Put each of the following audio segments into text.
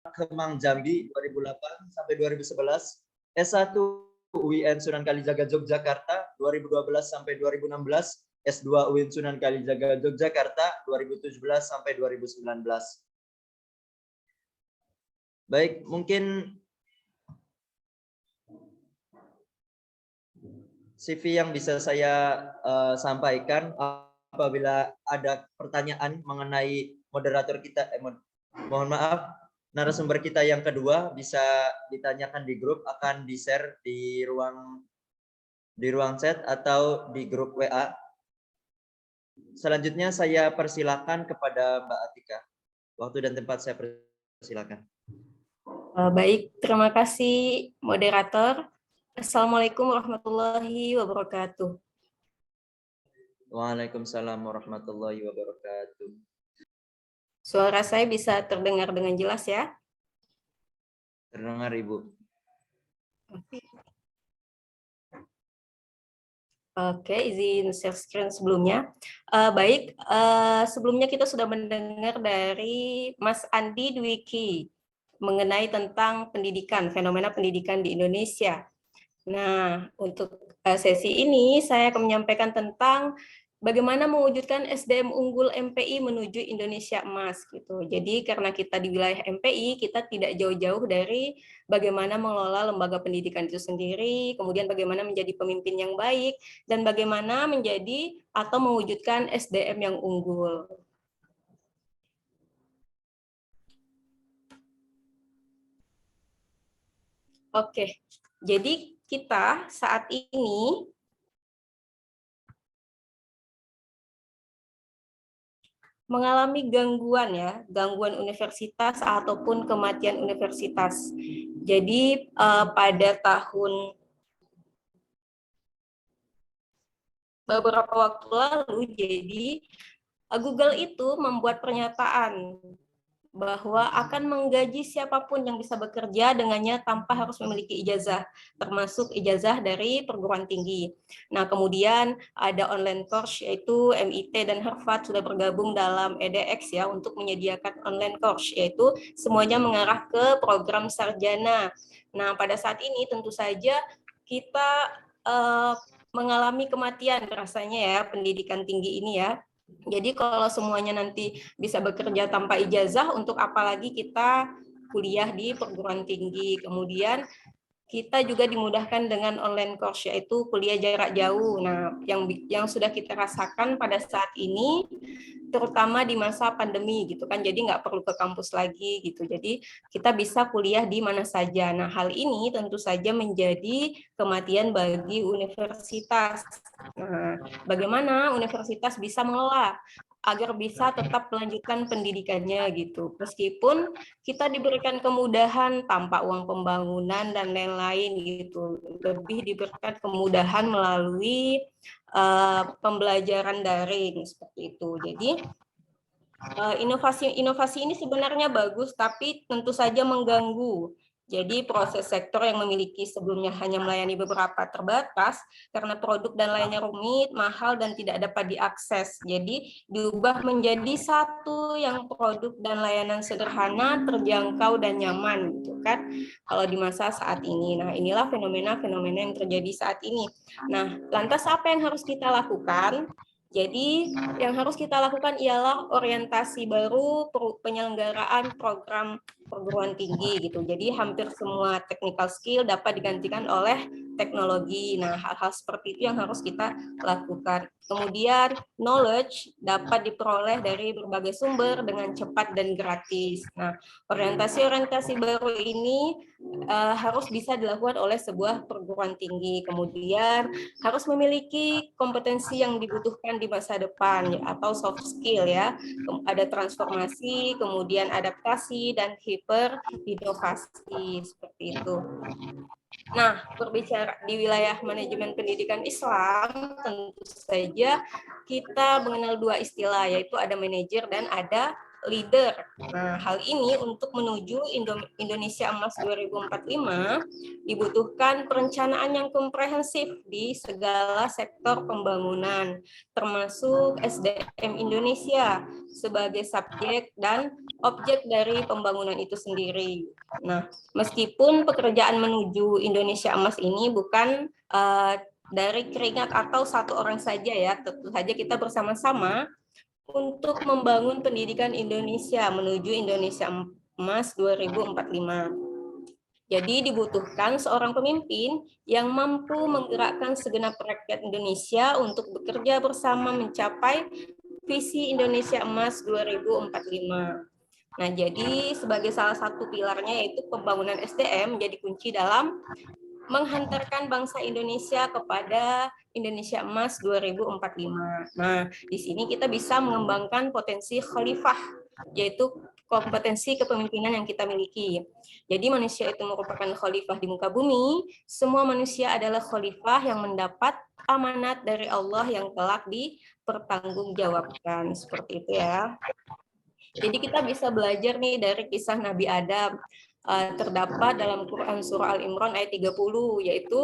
Kemang Jambi 2008 sampai 2011, S1 UIN Sunan Kalijaga Yogyakarta 2012 sampai 2016, S2 UIN Sunan Kalijaga Yogyakarta 2017 sampai 2019. Baik, mungkin CV yang bisa saya sampaikan. Apabila ada pertanyaan mengenai moderator kita, mohon maaf, narasumber kita yang kedua bisa ditanyakan di grup, akan di-share di ruang chat atau di grup WA. Selanjutnya saya persilakan kepada Mbak Atika. Waktu dan tempat saya persilakan. Baik, terima kasih moderator. Assalamualaikum warahmatullahi wabarakatuh. Waalaikumsalam warahmatullahi wabarakatuh. Suara saya bisa terdengar dengan jelas ya? Terdengar, Ibu. Oke, izin share screen sebelumnya. Baik, sebelumnya kita sudah mendengar dari Mas Andi Dwiki mengenai tentang pendidikan, fenomena pendidikan di Indonesia. Nah, untuk sesi ini saya akan menyampaikan tentang bagaimana mewujudkan SDM unggul MPI menuju Indonesia emas gitu. Jadi karena kita di wilayah MPI, kita tidak jauh-jauh dari bagaimana mengelola lembaga pendidikan itu sendiri, kemudian bagaimana menjadi pemimpin yang baik, dan bagaimana menjadi atau mewujudkan SDM yang unggul. Oke, jadi kita saat ini mengalami gangguan ya, gangguan universitas ataupun kematian universitas. Jadi pada tahun beberapa waktu lalu, jadi Google itu membuat pernyataan bahwa akan menggaji siapapun yang bisa bekerja dengannya tanpa harus memiliki ijazah, termasuk ijazah dari perguruan tinggi. Nah, kemudian ada online course yaitu MIT dan Harvard sudah bergabung dalam edX ya untuk menyediakan online course, yaitu semuanya mengarah ke program sarjana. Nah, pada saat ini tentu saja kita mengalami kematian rasanya ya pendidikan tinggi ini ya. Jadi kalau semuanya nanti bisa bekerja tanpa ijazah, untuk apalagi kita kuliah di perguruan tinggi. Kemudian kita juga dimudahkan dengan online course, yaitu kuliah jarak jauh. Nah, yang sudah kita rasakan pada saat ini, terutama di masa pandemi gitu kan, jadi nggak perlu ke kampus lagi gitu. Jadi kita bisa kuliah di mana saja. Nah, hal ini tentu saja menjadi kematian bagi universitas. Nah, bagaimana universitas bisa mengelola agar bisa tetap melanjutkan pendidikannya gitu. Meskipun kita diberikan kemudahan tanpa uang pembangunan dan lain-lain gitu. Lebih diberikan kemudahan melalui pembelajaran daring seperti itu. Jadi inovasi ini sebenarnya bagus, tapi tentu saja mengganggu. Jadi proses sektor yang memiliki sebelumnya hanya melayani beberapa terbatas karena produk dan lainnya rumit, mahal, dan tidak dapat diakses. Jadi diubah menjadi satu yang produk dan layanan sederhana, terjangkau, dan nyaman, gitu kan? Kalau di masa saat ini. Nah, inilah fenomena-fenomena yang terjadi saat ini. Nah, lantas apa yang harus kita lakukan? Jadi yang harus kita lakukan ialah orientasi baru penyelenggaraan program perguruan tinggi gitu. Jadi hampir semua technical skill dapat digantikan oleh teknologi. Nah, hal-hal seperti itu yang harus kita lakukan. Kemudian knowledge dapat diperoleh dari berbagai sumber dengan cepat dan gratis. Nah, orientasi-orientasi baru ini harus bisa dilakukan oleh sebuah perguruan tinggi. Kemudian harus memiliki kompetensi yang dibutuhkan di masa depan ya, atau soft skill ya. Ada transformasi, kemudian adaptasi, dan hiperinovasi seperti itu. Nah, berbicara di wilayah manajemen pendidikan Islam, tentu saja kita mengenal dua istilah, yaitu ada manajer dan ada leader. Nah, hal ini untuk menuju Indonesia Emas 2045 dibutuhkan perencanaan yang komprehensif di segala sektor pembangunan, termasuk SDM Indonesia sebagai subjek dan objek dari pembangunan itu sendiri. Nah, meskipun pekerjaan menuju Indonesia Emas ini bukan dari keringat atau satu orang saja ya, tentu saja kita bersama-sama untuk membangun pendidikan Indonesia menuju Indonesia Emas 2045. Jadi dibutuhkan seorang pemimpin yang mampu menggerakkan segenap rakyat Indonesia untuk bekerja bersama mencapai visi Indonesia Emas 2045. Nah, jadi sebagai salah satu pilarnya yaitu pembangunan SDM menjadi kunci dalam menghantarkan bangsa Indonesia kepada Indonesia Emas 2045. Nah, di sini kita bisa mengembangkan potensi khalifah, yaitu kompetensi kepemimpinan yang kita miliki. Jadi manusia itu merupakan khalifah di muka bumi, semua manusia adalah khalifah yang mendapat amanat dari Allah yang telah dipertanggungjawabkan. Seperti itu ya. Jadi kita bisa belajar nih dari kisah Nabi Adam. Terdapat dalam Quran Surah Al-Imran ayat 30, yaitu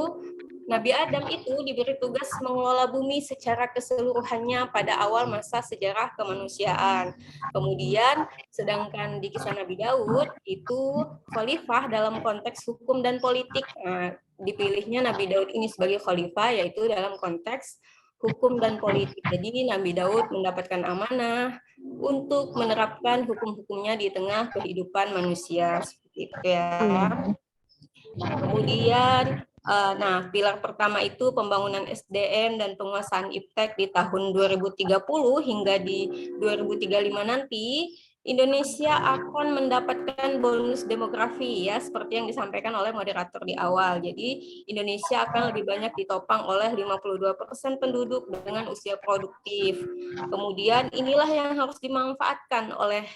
Nabi Adam itu diberi tugas mengelola bumi secara keseluruhannya pada awal masa sejarah kemanusiaan. Kemudian, sedangkan di kisah Nabi Daud itu khalifah dalam konteks hukum dan politik. Nah, dipilihnya Nabi Daud ini sebagai khalifah, yaitu dalam konteks hukum dan politik. Jadi Nabi Daud mendapatkan amanah untuk menerapkan hukum-hukumnya di tengah kehidupan manusia. Seperti itu ya. Kemudian, nah, pilar pertama itu pembangunan SDM dan penguasaan iptek di tahun 2030 hingga di 2035 nanti, Indonesia akan mendapatkan bonus demografi ya, seperti yang disampaikan oleh moderator di awal. Jadi Indonesia akan lebih banyak ditopang oleh 52% penduduk dengan usia produktif. Kemudian inilah yang harus dimanfaatkan oleh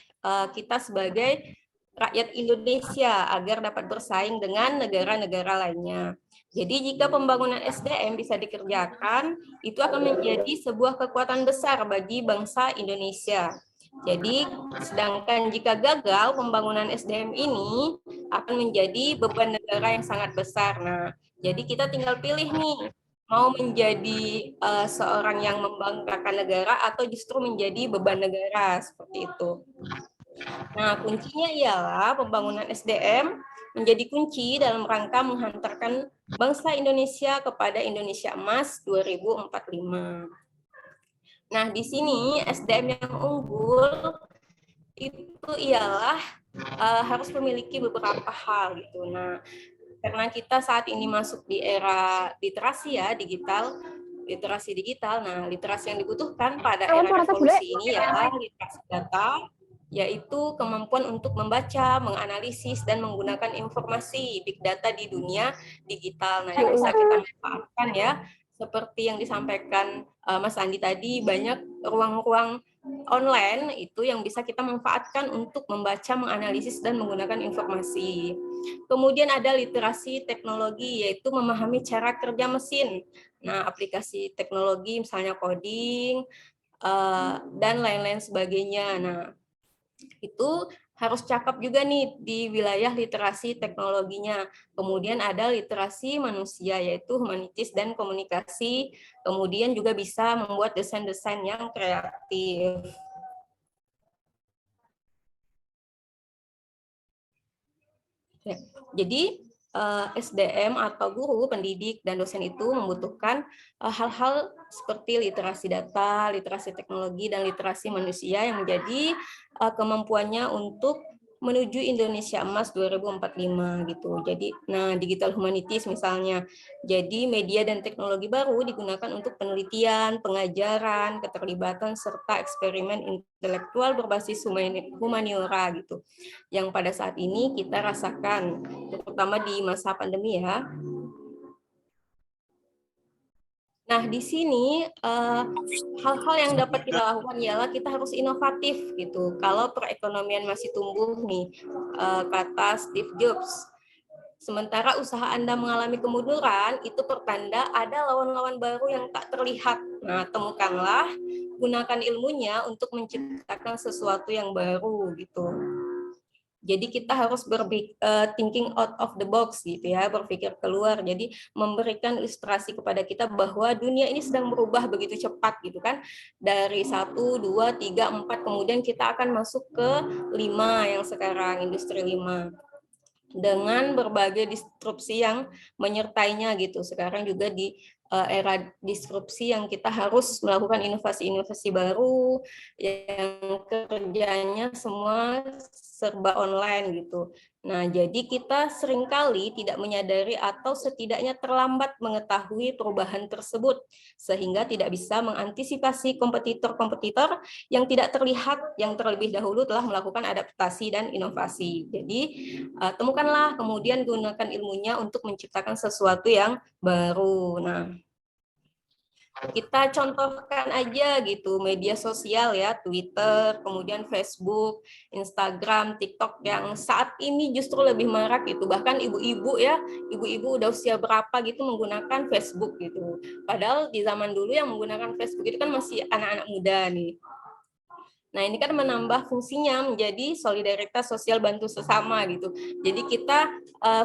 kita sebagai rakyat Indonesia agar dapat bersaing dengan negara-negara lainnya. Jadi jika pembangunan SDM bisa dikerjakan, itu akan menjadi sebuah kekuatan besar bagi bangsa Indonesia. Jadi, sedangkan jika gagal, pembangunan SDM ini akan menjadi beban negara yang sangat besar. Nah, jadi kita tinggal pilih nih, mau menjadi seorang yang membanggakan negara atau justru menjadi beban negara, seperti itu. Nah, kuncinya ialah pembangunan SDM menjadi kunci dalam rangka menghantarkan bangsa Indonesia kepada Indonesia Emas 2045. Nah, di sini SDM yang unggul itu ialah harus memiliki beberapa hal gitu. Nah, karena kita saat ini masuk di era literasi ya, literasi digital. Nah, literasi yang dibutuhkan pada era revolusi ini ialah literasi data, yaitu kemampuan untuk membaca, menganalisis, dan menggunakan informasi big data di dunia digital. Nah, yang bisa kita manfaatkan ya, seperti yang disampaikan Mas Andi tadi, banyak ruang-ruang online itu yang bisa kita manfaatkan untuk membaca, menganalisis, dan menggunakan informasi. Kemudian ada literasi teknologi, yaitu memahami cara kerja mesin. Nah, aplikasi teknologi misalnya coding, dan lain-lain sebagainya. Nah, itu harus cakap juga nih di wilayah literasi teknologinya. Kemudian ada literasi manusia, yaitu humanitis dan komunikasi. Kemudian juga bisa membuat desain-desain yang kreatif. Ya, jadi SDM atau guru, pendidik, dan dosen itu membutuhkan hal-hal seperti literasi data, literasi teknologi, dan literasi manusia yang menjadi kemampuannya untuk menuju Indonesia Emas 2045 gitu. Jadi, nah, digital humanities misalnya. Jadi media dan teknologi baru digunakan untuk penelitian, pengajaran, keterlibatan serta eksperimen intelektual berbasis humaniora gitu. Yang pada saat ini kita rasakan, terutama di masa pandemi ya. Nah, di sini hal-hal yang dapat kita lakukan ialah kita harus inovatif gitu. Kalau perekonomian masih tumbuh nih, kata Steve Jobs. Sementara usaha Anda mengalami kemunduran, itu pertanda ada lawan-lawan baru yang tak terlihat Nah, temukanlah, gunakan ilmunya untuk menciptakan sesuatu yang baru gitu. Jadi kita harus thinking out of the box gitu ya, berpikir keluar. Jadi memberikan ilustrasi kepada kita bahwa dunia ini sedang berubah begitu cepat gitu kan. Dari 1, 2, 3, 4, kemudian kita akan masuk ke 5 yang sekarang, industri 5. Dengan berbagai disrupsi yang menyertainya gitu. Sekarang juga di era disrupsi yang kita harus melakukan inovasi-inovasi baru yang kerjanya semua serba online gitu. Nah, jadi kita seringkali tidak menyadari atau setidaknya terlambat mengetahui perubahan tersebut sehingga tidak bisa mengantisipasi kompetitor-kompetitor yang tidak terlihat yang terlebih dahulu telah melakukan adaptasi dan inovasi. Jadi, temukanlah, kemudian gunakan ilmunya untuk menciptakan sesuatu yang baru. Nah, kita contohkan aja gitu media sosial ya, Twitter, kemudian Facebook, Instagram, TikTok yang saat ini justru lebih marak gitu. Bahkan ibu-ibu ya, ibu-ibu udah usia berapa gitu menggunakan Facebook gitu. Padahal di zaman dulu yang menggunakan Facebook itu kan masih anak-anak muda nih. Nah, ini kan menambah fungsinya menjadi solidaritas sosial bantu sesama gitu. Jadi kita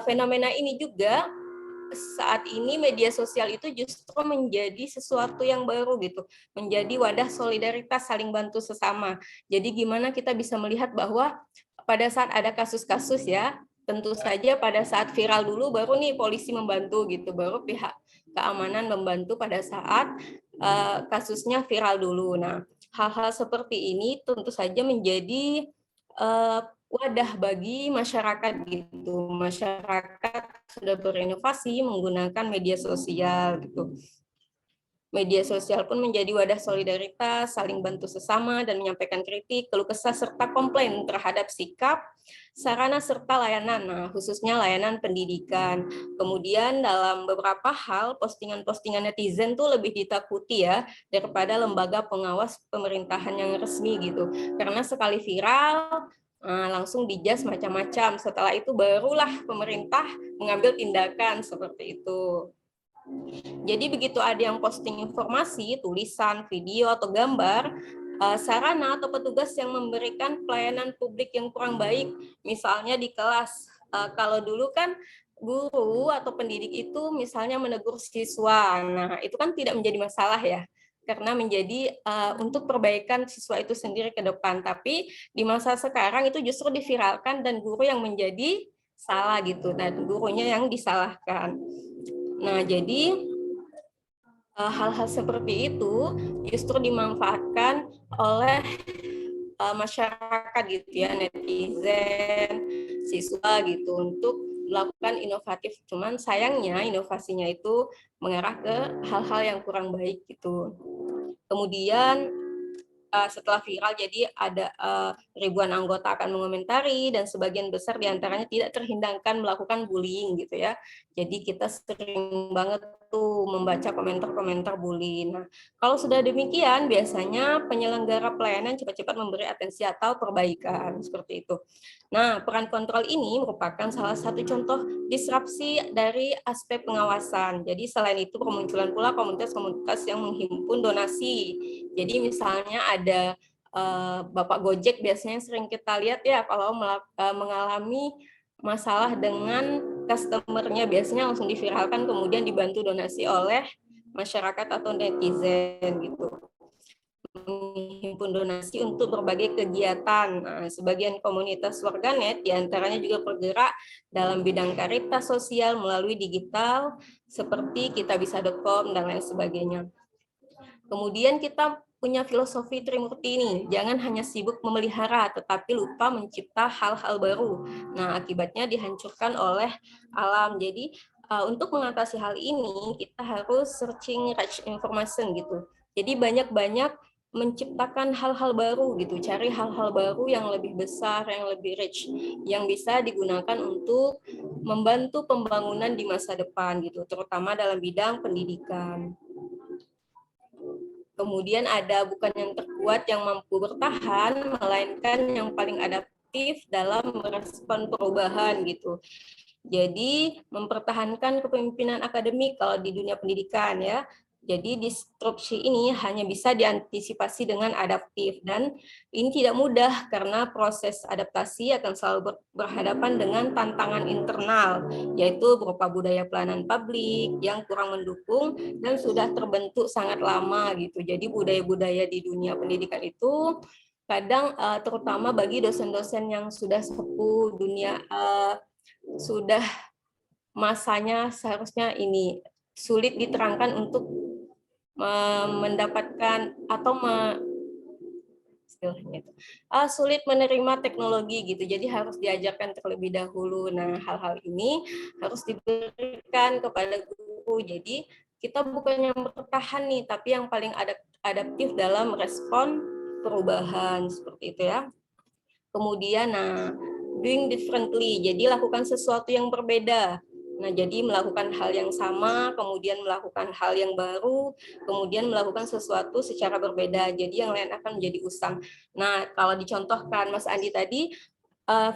fenomena ini juga saat ini media sosial itu justru menjadi sesuatu yang baru gitu, menjadi wadah solidaritas saling bantu sesama. Jadi gimana kita bisa melihat bahwa pada saat ada kasus-kasus ya, tentu saja pada saat viral dulu baru nih polisi membantu gitu, baru pihak keamanan membantu pada saat kasusnya viral dulu. Nah, hal-hal seperti ini tentu saja menjadi wadah bagi masyarakat gitu. Masyarakat sudah berinovasi menggunakan media sosial gitu. Media sosial pun menjadi wadah solidaritas, saling bantu sesama dan menyampaikan kritik, keluh kesah serta komplain terhadap sikap, sarana serta layanan, nah, khususnya layanan pendidikan. Kemudian dalam beberapa hal postingan-postingan netizen tuh lebih ditakuti ya daripada lembaga pengawas pemerintahan yang resmi gitu. Karena sekali viral langsung dijas macam-macam. Setelah itu barulah pemerintah mengambil tindakan seperti itu. Jadi begitu ada yang posting informasi, tulisan, video, atau gambar, sarana atau petugas yang memberikan pelayanan publik yang kurang baik, misalnya di kelas. Kalau dulu kan guru atau pendidik itu misalnya menegur siswa, nah itu kan tidak menjadi masalah ya, karena menjadi untuk perbaikan siswa itu sendiri ke depan. Tapi di masa sekarang itu justru diviralkan dan guru yang menjadi salah gitu, dan gurunya yang disalahkan. Nah, jadi hal-hal seperti itu justru dimanfaatkan oleh masyarakat gitu ya, netizen, siswa gitu untuk melakukan inovatif. Cuman sayangnya inovasinya itu mengarah ke hal-hal yang kurang baik gitu. Kemudian setelah viral jadi ada ribuan anggota akan mengomentari dan sebagian besar diantaranya tidak terhindarkan melakukan bullying gitu ya. Jadi kita sering banget tuh membaca komentar-komentar bullying. Nah, kalau sudah demikian biasanya penyelenggara pelayanan cepat-cepat memberi atensi atau perbaikan seperti itu. Nah, peran kontrol ini merupakan salah satu contoh disrupsi dari aspek pengawasan. Jadi selain itu kemunculan pula komunitas-komunitas yang menghimpun donasi. Jadi misalnya ada Bapak Gojek biasanya sering kita lihat ya kalau mengalami masalah dengan customer-nya biasanya langsung diviralkan kemudian dibantu donasi oleh masyarakat atau netizen gitu. Menghimpun donasi untuk berbagai kegiatan. Nah, sebagian komunitas warganet diantaranya juga bergerak dalam bidang karitas sosial melalui digital seperti kitabisa.com dan lain sebagainya. Kemudian kita punya filosofi Trimurti ini, jangan hanya sibuk memelihara tetapi lupa mencipta hal-hal baru. Nah, akibatnya dihancurkan oleh alam. Jadi untuk mengatasi hal ini kita harus searching rich information gitu. Jadi banyak-banyak menciptakan hal-hal baru gitu, cari hal-hal baru yang lebih besar, yang lebih rich, yang bisa digunakan untuk membantu pembangunan di masa depan gitu, terutama dalam bidang pendidikan. Kemudian ada bukan yang terkuat yang mampu bertahan, melainkan yang paling adaptif dalam merespon perubahan gitu. Jadi mempertahankan kepemimpinan akademik kalau di dunia pendidikan ya, Jadi disrupsi ini hanya bisa diantisipasi dengan adaptif, dan ini tidak mudah karena proses adaptasi akan selalu berhadapan dengan tantangan internal, yaitu berupa budaya pelayanan publik yang kurang mendukung dan sudah terbentuk sangat lama gitu. Jadi budaya-budaya di dunia pendidikan itu kadang terutama bagi dosen-dosen yang sudah sepuh dunia, sudah masanya seharusnya ini sulit diterangkan untuk mendapatkan atau sulit menerima teknologi gitu. Jadi harus diajarkan terlebih dahulu. Nah, hal-hal ini harus diberikan kepada guru. Jadi kita bukan yang bertahan nih, tapi yang paling adaptif dalam respon perubahan seperti itu ya. Kemudian, doing differently. Jadi lakukan sesuatu yang berbeda. Nah, jadi melakukan hal yang sama, kemudian melakukan hal yang baru, kemudian melakukan sesuatu secara berbeda. Jadi yang lain akan menjadi usang. Nah, kalau dicontohkan Mas Andi tadi,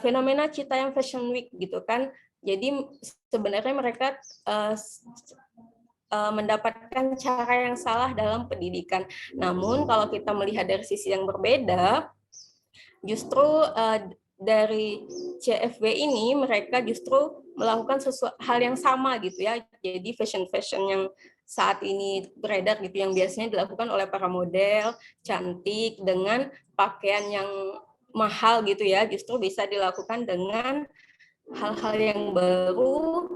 fenomena Citayam Fashion Week gitu kan. Jadi sebenarnya mereka mendapatkan cara yang salah dalam pendidikan. Namun kalau kita melihat dari sisi yang berbeda, justru dari CFW ini mereka justru melakukan hal yang sama gitu ya. Jadi fashion yang saat ini beredar gitu, yang biasanya dilakukan oleh para model cantik dengan pakaian yang mahal gitu ya, justru bisa dilakukan dengan hal-hal yang baru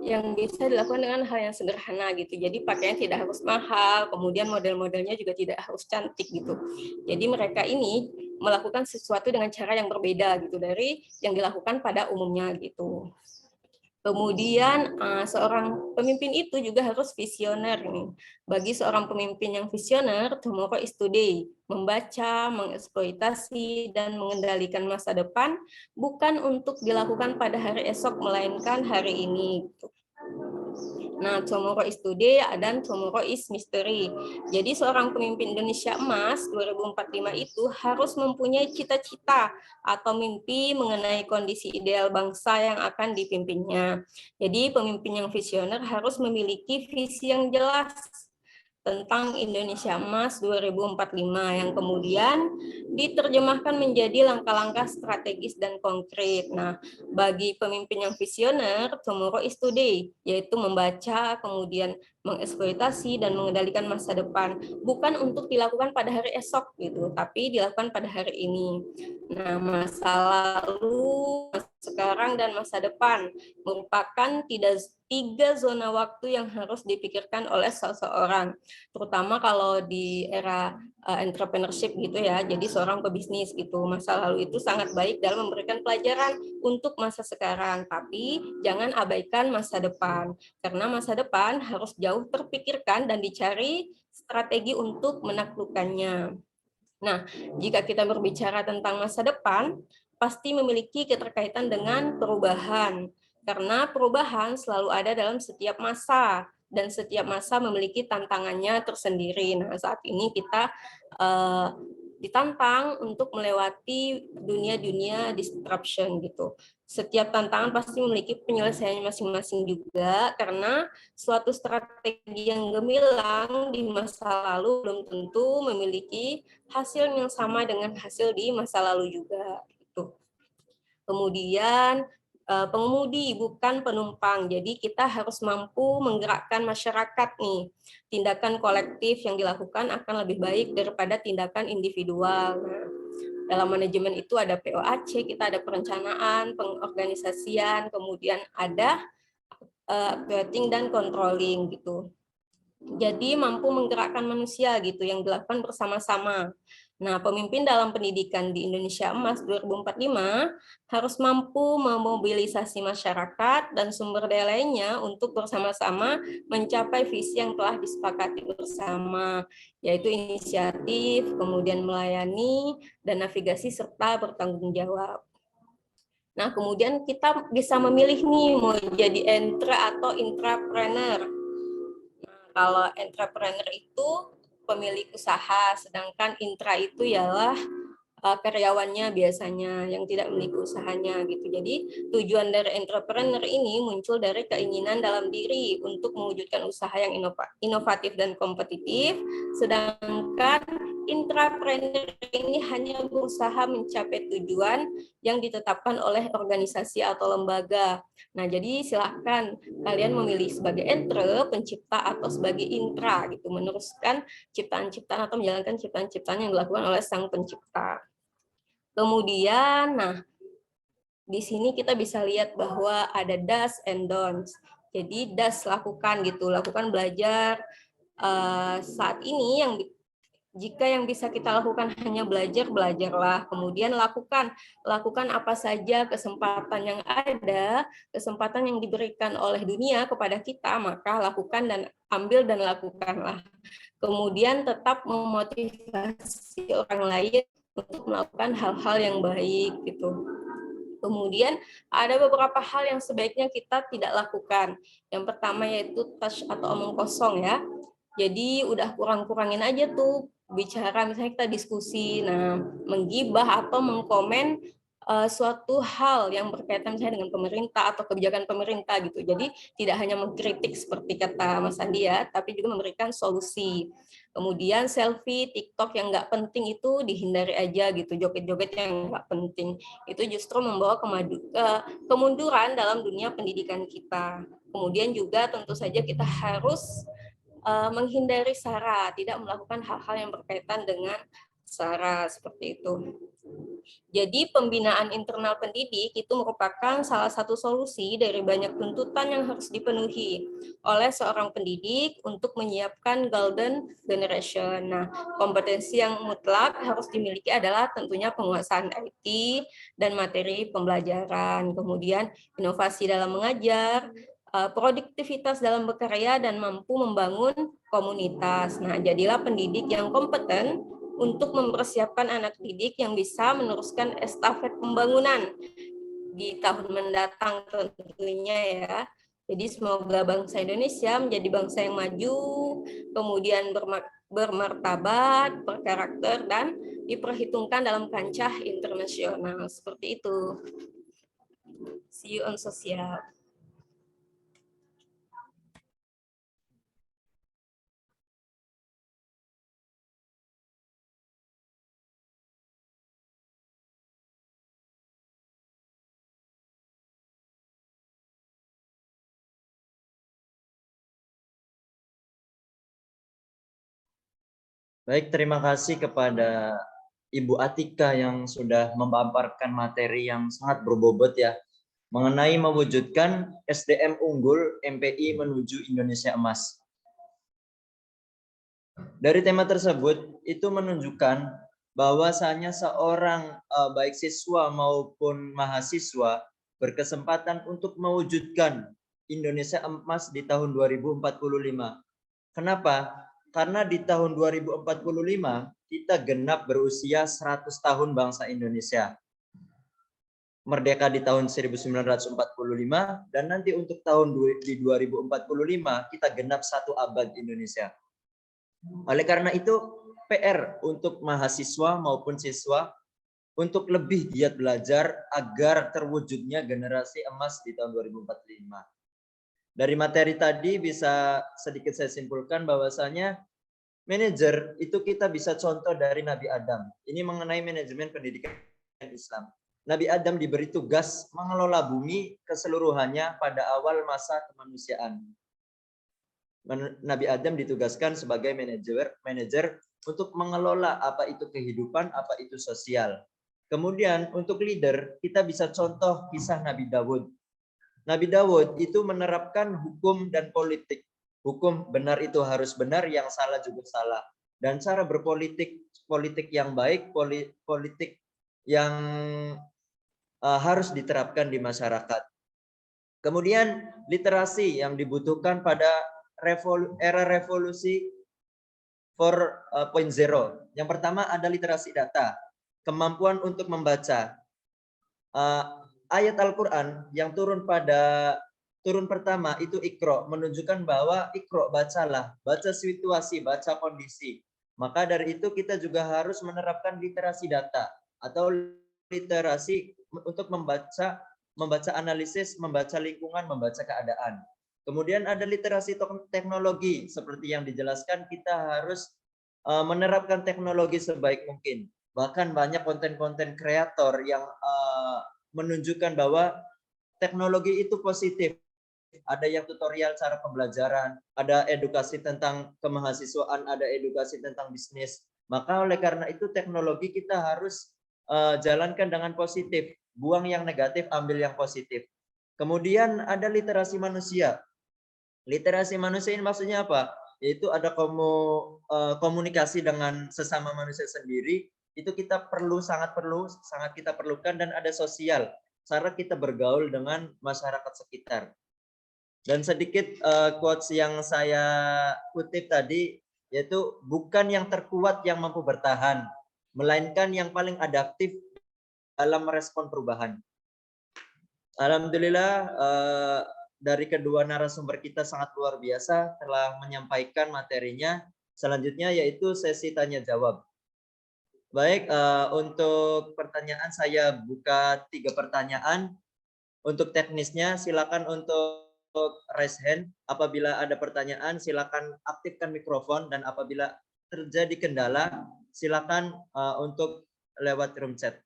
yang bisa dilakukan dengan hal yang sederhana gitu. Jadi pakaian tidak harus mahal, kemudian model-modelnya juga tidak harus cantik gitu. Jadi mereka ini melakukan sesuatu dengan cara yang berbeda gitu dari yang dilakukan pada umumnya gitu. Kemudian seorang pemimpin itu juga harus visioner nih. Bagi seorang pemimpin yang visioner, tomorrow is today. Membaca, mengeksploitasi, dan mengendalikan masa depan bukan untuk dilakukan pada hari esok, melainkan hari ini. Nah, tomorrow is today dan tomorrow is mystery. Jadi seorang pemimpin Indonesia Emas 2045 itu harus mempunyai cita-cita atau mimpi mengenai kondisi ideal bangsa yang akan dipimpinnya. Jadi pemimpin yang visioner harus memiliki visi yang jelas tentang Indonesia Emas 2045 yang kemudian diterjemahkan menjadi langkah-langkah strategis dan konkret. Nah, bagi pemimpin yang visioner, tomorrow is today, yaitu membaca, kemudian mengeksploitasi dan mengendalikan masa depan, bukan untuk dilakukan pada hari esok gitu, tapi dilakukan pada hari ini. Nah, masa lalu, masa sekarang, dan masa depan merupakan tiga zona waktu yang harus dipikirkan oleh seseorang, terutama kalau di era entrepreneurship gitu ya. Jadi seorang pebisnis gitu, masa lalu itu sangat baik dalam memberikan pelajaran untuk masa sekarang, tapi jangan abaikan masa depan, karena masa depan harus jauh terpikirkan dan dicari strategi untuk menaklukkannya. Nah, jika kita berbicara tentang masa depan, pasti memiliki keterkaitan dengan perubahan, karena perubahan selalu ada dalam setiap masa, dan setiap masa memiliki tantangannya tersendiri. Nah, saat ini kita ditantang untuk melewati dunia-dunia disruption gitu. Setiap tantangan pasti memiliki penyelesaiannya masing-masing juga, karena suatu strategi yang gemilang di masa lalu belum tentu memiliki hasil yang sama dengan hasil di masa lalu juga. Gitu. Kemudian pengemudi bukan penumpang. Jadi kita harus mampu menggerakkan masyarakat nih. Tindakan kolektif yang dilakukan akan lebih baik daripada tindakan individual. Nah, dalam manajemen itu ada POAC, kita ada perencanaan, pengorganisasian, kemudian ada activating dan controlling gitu. Jadi mampu menggerakkan manusia gitu yang dilakukan bersama-sama. Nah, pemimpin dalam pendidikan di Indonesia Emas 2045 harus mampu memobilisasi masyarakat dan sumber daya lainnya untuk bersama-sama mencapai visi yang telah disepakati bersama, yaitu inisiatif, kemudian melayani, dan navigasi serta bertanggung jawab. Nah, kemudian kita bisa memilih nih mau jadi intra atau intrapreneur. Kalau entrepreneur itu pemilik usaha, sedangkan intra itu ialah karyawannya biasanya yang tidak memiliki usahanya gitu. Jadi tujuan dari entrepreneur ini muncul dari keinginan dalam diri untuk mewujudkan usaha yang inovatif dan kompetitif, sedangkan intrapreneur ini hanya berusaha mencapai tujuan yang ditetapkan oleh organisasi atau lembaga. Nah, jadi silakan kalian memilih sebagai entre, pencipta, atau sebagai intra gitu, meneruskan ciptaan-ciptaan atau menjalankan ciptaan-ciptaan yang dilakukan oleh sang pencipta. Kemudian, nah, di sini kita bisa lihat bahwa ada does and don'ts. Jadi does lakukan gitu, lakukan belajar saat ini yang jika yang bisa kita lakukan hanya belajar, belajarlah. Kemudian lakukan apa saja kesempatan yang ada, kesempatan yang diberikan oleh dunia kepada kita, maka lakukan dan ambil dan lakukanlah. Kemudian tetap memotivasi orang lain untuk melakukan hal-hal yang baik gitu. Kemudian ada beberapa hal yang sebaiknya kita tidak lakukan. Yang pertama yaitu touch atau omong kosong ya. Jadi udah kurang-kurangin aja tuh bicara, misalnya kita diskusi, nah menggibah atau mengkomen suatu hal yang berkaitan misalnya dengan pemerintah atau kebijakan pemerintah gitu. Jadi tidak hanya mengkritik seperti kata Mas Andi ya, tapi juga memberikan solusi. Kemudian selfie, TikTok yang nggak penting itu dihindari aja gitu, joget-joget yang nggak penting. Itu justru membawa kemunduran dalam dunia pendidikan kita. Kemudian juga tentu saja kita harus menghindari SARA, tidak melakukan hal-hal yang berkaitan dengan SARA seperti itu. Jadi pembinaan internal pendidik itu merupakan salah satu solusi dari banyak tuntutan yang harus dipenuhi oleh seorang pendidik untuk menyiapkan golden generation. Nah, kompetensi yang mutlak harus dimiliki adalah tentunya penguasaan IT dan materi pembelajaran, kemudian inovasi dalam mengajar, produktivitas dalam bekerja, dan mampu membangun komunitas. Nah, jadilah pendidik yang kompeten untuk mempersiapkan anak didik yang bisa meneruskan estafet pembangunan di tahun mendatang tentunya ya. Jadi semoga bangsa Indonesia menjadi bangsa yang maju, kemudian bermartabat, berkarakter, dan diperhitungkan dalam kancah internasional. Seperti itu. See you on sosial. Baik, terima kasih kepada Ibu Atika yang sudah memaparkan materi yang sangat berbobot ya, mengenai mewujudkan SDM unggul MPI menuju Indonesia Emas. Dari tema tersebut, itu menunjukkan bahwasanya seorang baik siswa maupun mahasiswa berkesempatan untuk mewujudkan Indonesia Emas di tahun 2045. Kenapa? Karena di tahun 2045 kita genap berusia 100 tahun bangsa Indonesia. Merdeka di tahun 1945 dan nanti untuk tahun 2045 kita genap 1 abad Indonesia. Oleh karena itu PR untuk mahasiswa maupun siswa untuk lebih giat belajar agar terwujudnya generasi emas di tahun 2045. Dari materi tadi bisa sedikit saya simpulkan bahwasanya manajer itu kita bisa contoh dari Nabi Adam. Ini mengenai manajemen pendidikan Islam. Nabi Adam diberi tugas mengelola bumi keseluruhannya pada awal masa kemanusiaan. Nabi Adam ditugaskan sebagai manajer untuk mengelola apa itu kehidupan, apa itu sosial. Kemudian untuk leader kita bisa contoh kisah Nabi Daud. Nabi Daud itu menerapkan hukum dan politik. Hukum benar itu harus benar, yang salah juga salah. Dan cara berpolitik, politik yang baik, politik yang harus diterapkan di masyarakat. Kemudian literasi yang dibutuhkan pada era revolusi 4.0. Yang pertama ada literasi data, kemampuan untuk membaca. Ayat Al-Quran yang turun pertama itu Iqra, menunjukkan bahwa Iqra, bacalah, baca situasi, baca kondisi. Maka dari itu kita juga harus menerapkan literasi data. atau literasi untuk membaca analisis, membaca lingkungan, membaca keadaan. Kemudian ada literasi teknologi, seperti yang dijelaskan kita harus menerapkan teknologi sebaik mungkin. Bahkan banyak konten-konten kreator yang menunjukkan bahwa teknologi itu positif. Ada yang tutorial cara pembelajaran, ada edukasi tentang kemahasiswaan, ada edukasi tentang bisnis. Maka oleh karena itu teknologi kita harus jalankan dengan positif. Buang yang negatif, ambil yang positif. Kemudian ada literasi manusia. Literasi manusia ini maksudnya apa? Yaitu ada komunikasi dengan sesama manusia sendiri. Itu kita sangat kita perlukan, dan ada sosial. Cara kita bergaul dengan masyarakat sekitar. Dan sedikit quotes yang saya kutip tadi, yaitu bukan yang terkuat yang mampu bertahan, melainkan yang paling adaptif dalam merespon perubahan. Alhamdulillah dari kedua narasumber kita sangat luar biasa telah menyampaikan materinya. Selanjutnya yaitu sesi tanya jawab. Baik, untuk pertanyaan saya buka 3 pertanyaan. Untuk teknisnya silakan untuk raise hand. Apabila ada pertanyaan silakan aktifkan mikrofon, dan apabila terjadi kendala silakan untuk lewat room chat.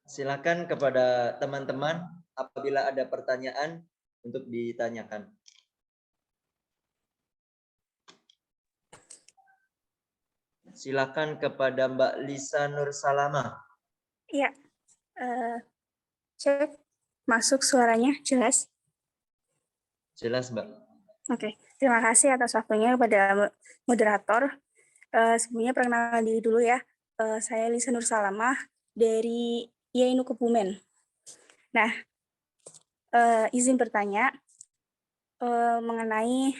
Silakan kepada teman-teman apabila ada pertanyaan untuk ditanyakan. Silakan kepada Mbak Lisa Nur Salama. Iya, cek masuk suaranya jelas. Jelas, Mbak. Oke, terima kasih atas waktunya kepada moderator. Sebelumnya perkenalkan diri dulu ya. Saya Lisa Nur Salamah dari IAINU Kebumen. Nah, izin bertanya mengenai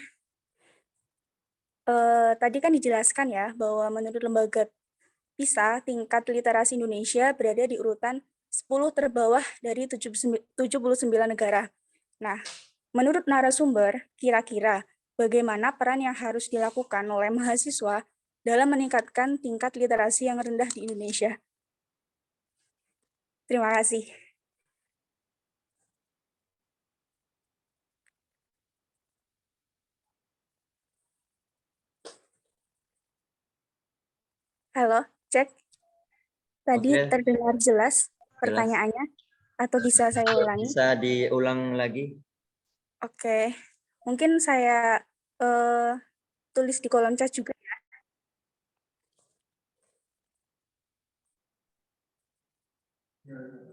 tadi kan dijelaskan ya bahwa menurut lembaga PISA tingkat literasi Indonesia berada di urutan 10 terbawah dari 79 negara. Nah, menurut narasumber, kira-kira bagaimana peran yang harus dilakukan oleh mahasiswa dalam meningkatkan tingkat literasi yang rendah di Indonesia? Terima kasih. Halo, cek. Tadi terdengar jelas pertanyaannya, atau bisa saya ulangi? Bisa diulang lagi? Oke, mungkin saya tulis di kolom chat juga ya.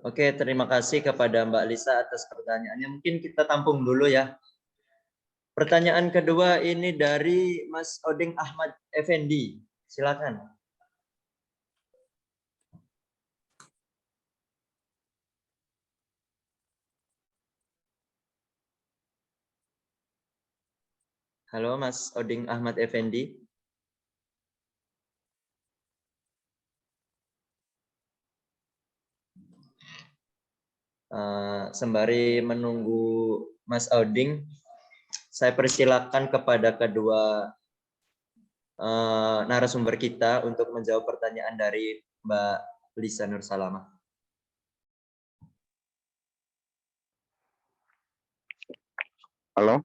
Oke, terima kasih kepada Mbak Lisa atas pertanyaannya. Mungkin kita tampung dulu ya. Pertanyaan kedua ini dari Mas Oding Ahmad Effendi. Silakan. Halo Mas Oding Ahmad Effendi. Sembari menunggu Mas Oding, saya persilakan kepada kedua narasumber kita untuk menjawab pertanyaan dari Mbak Lisa Nur Salama. Halo.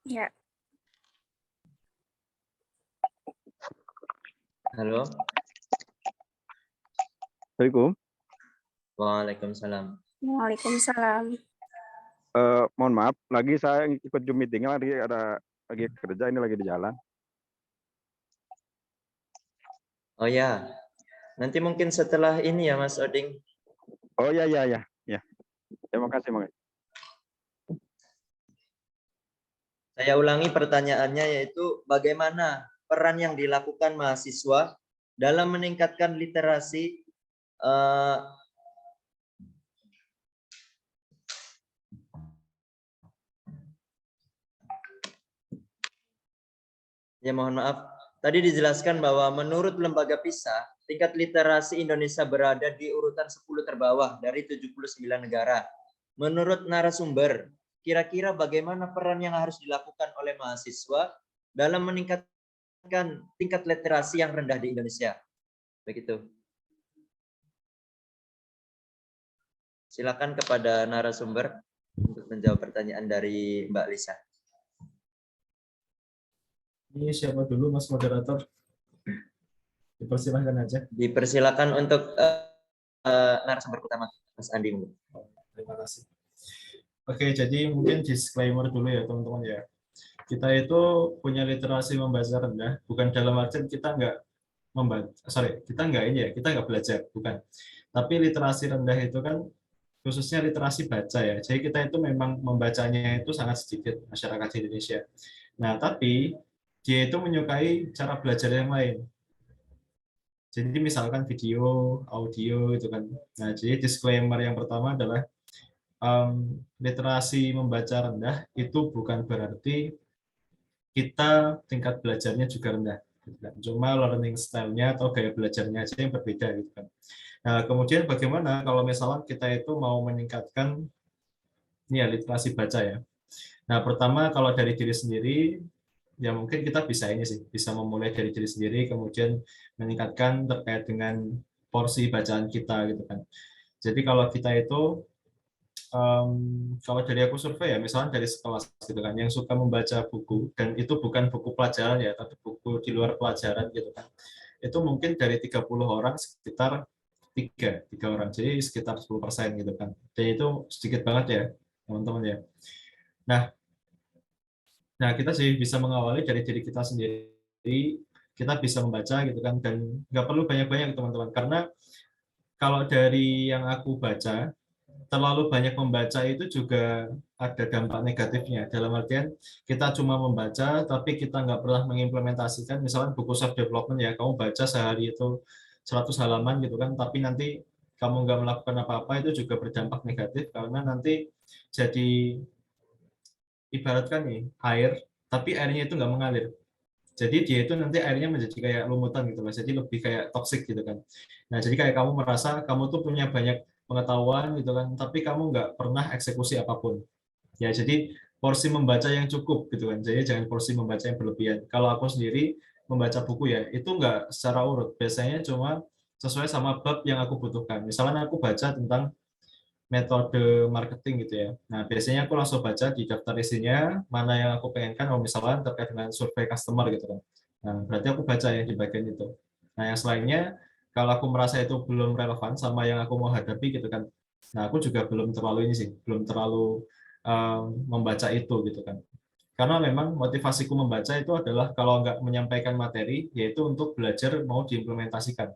Ya. Halo. Assalamualaikum. Waalaikumsalam. Waalaikumsalam. Mohon maaf, lagi saya ikut Zoom meeting, lagi kerja, ini lagi di jalan. Oh ya, nanti mungkin setelah ini ya Mas Oding. Oh ya. Terima kasih. Saya ulangi pertanyaannya, yaitu bagaimana peran yang dilakukan mahasiswa dalam meningkatkan literasi Ya, mohon maaf. Tadi dijelaskan bahwa menurut lembaga PISA, tingkat literasi Indonesia berada di urutan 10 terbawah dari 79 negara. Menurut narasumber, kira-kira bagaimana peran yang harus dilakukan oleh mahasiswa dalam meningkatkan tingkat literasi yang rendah di Indonesia? Begitu. Silakan kepada narasumber untuk menjawab pertanyaan dari Mbak Lisa. Ini siapa dulu, Mas Moderator? Dipersilahkan aja. Dipersilakan untuk narasumber utama, Mas Andi. Terima kasih. Oke, jadi mungkin disclaimer dulu ya teman-teman ya. Kita itu punya literasi membaca rendah, bukan dalam artian kita nggak kita nggak belajar, bukan. Tapi literasi rendah itu kan khususnya literasi baca ya. Jadi kita itu memang membacanya itu sangat sedikit masyarakat di Indonesia. Nah, tapi dia itu menyukai cara belajar yang lain. Jadi misalkan video, audio itu kan. Nah, jadi disclaimer yang pertama adalah literasi membaca rendah itu bukan berarti kita tingkat belajarnya juga rendah. Cuma learning style-nya atau gaya belajarnya aja yang berbeda gitu kan. Nah, kemudian bagaimana kalau misalnya kita itu mau meningkatkan ya literasi baca ya. Nah, pertama kalau dari diri sendiri ya mungkin kita bisa memulai dari diri sendiri, kemudian meningkatkan terkait dengan porsi bacaan kita gitu kan. Jadi kalau kita itu kalau dari aku survei ya, misalnya dari sekelas gitu kan, yang suka membaca buku dan itu bukan buku pelajaran ya, tapi buku di luar pelajaran gitu kan, itu mungkin dari 30 orang sekitar tiga orang, jadi sekitar 10% gitu kan. Dan itu sedikit banget ya teman-teman ya. Nah, kita sih bisa mengawali dari diri kita sendiri, kita bisa membaca gitu kan, dan nggak perlu banyak-banyak teman-teman, karena kalau dari yang aku baca, terlalu banyak membaca itu juga ada dampak negatifnya, dalam artian kita cuma membaca, tapi kita nggak pernah mengimplementasikan, misalnya buku self development ya, kamu baca sehari itu 100 halaman gitu kan, tapi nanti kamu nggak melakukan apa-apa, itu juga berdampak negatif, karena nanti jadi ibaratkan nih air, tapi airnya itu nggak mengalir. Jadi dia itu nanti airnya menjadi kayak lumutan gitu mas, jadi lebih kayak toksik gitu kan. Nah jadi kayak kamu merasa kamu tuh punya banyak pengetahuan gitu kan, tapi kamu nggak pernah eksekusi apapun. Ya jadi porsi membaca yang cukup gitu kan, jadi jangan porsi membaca yang berlebihan. Kalau aku sendiri membaca buku ya, itu nggak secara urut, biasanya cuma sesuai sama bab yang aku butuhkan. Misalnya aku baca tentang metode marketing gitu ya. Nah, biasanya aku langsung baca di daftar isinya, mana yang aku pengenkan, misalnya terkait dengan survei customer gitu kan. Nah, berarti aku baca yang di bagian itu. Nah, yang selainnya, kalau aku merasa itu belum relevan sama yang aku mau hadapi gitu kan, nah aku juga belum terlalu belum terlalu membaca itu gitu kan. Karena memang motivasiku membaca itu adalah kalau nggak menyampaikan materi, yaitu untuk belajar mau diimplementasikan.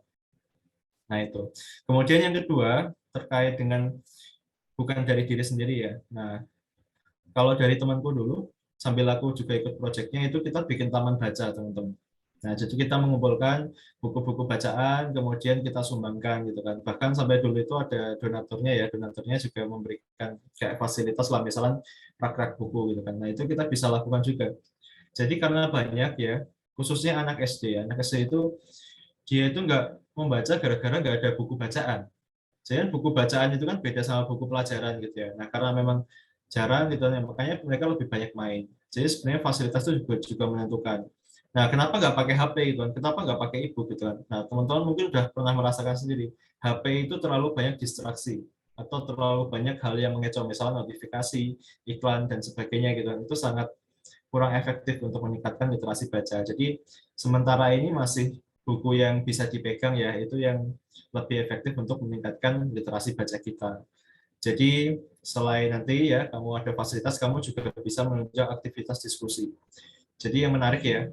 Nah, itu. Kemudian yang kedua, terkait dengan bukan dari diri sendiri ya. Nah, kalau dari temanku dulu, sambil aku juga ikut proyeknya, itu kita bikin taman baca, teman-teman. Nah, jadi kita mengumpulkan buku-buku bacaan, kemudian kita sumbangkan gitu kan. Bahkan sampai dulu itu ada donaturnya ya, donaturnya juga memberikan kayak fasilitas lah, misalnya rak-rak buku gitu kan. Nah, itu kita bisa lakukan juga. Jadi karena banyak ya, khususnya anak SD. Anak SD itu dia itu nggak membaca gara-gara nggak ada buku bacaan. Jadi buku bacaan itu kan beda sama buku pelajaran gitu ya. Nah karena memang jarang gitu, makanya mereka lebih banyak main. Jadi sebenarnya fasilitas itu juga menentukan. Nah kenapa nggak pakai HP gitu kan? Kenapa nggak pakai e-book gitu kan? Nah teman-teman mungkin udah pernah merasakan sendiri. HP itu terlalu banyak distraksi atau terlalu banyak hal yang mengecoh, misalnya notifikasi, iklan dan sebagainya gitu. Itu sangat kurang efektif untuk meningkatkan literasi baca. Jadi sementara ini masih buku yang bisa dipegang ya, itu yang lebih efektif untuk meningkatkan literasi baca kita. Jadi selain nanti ya kamu ada fasilitas, kamu juga bisa menunjang aktivitas diskusi. Jadi yang menarik ya,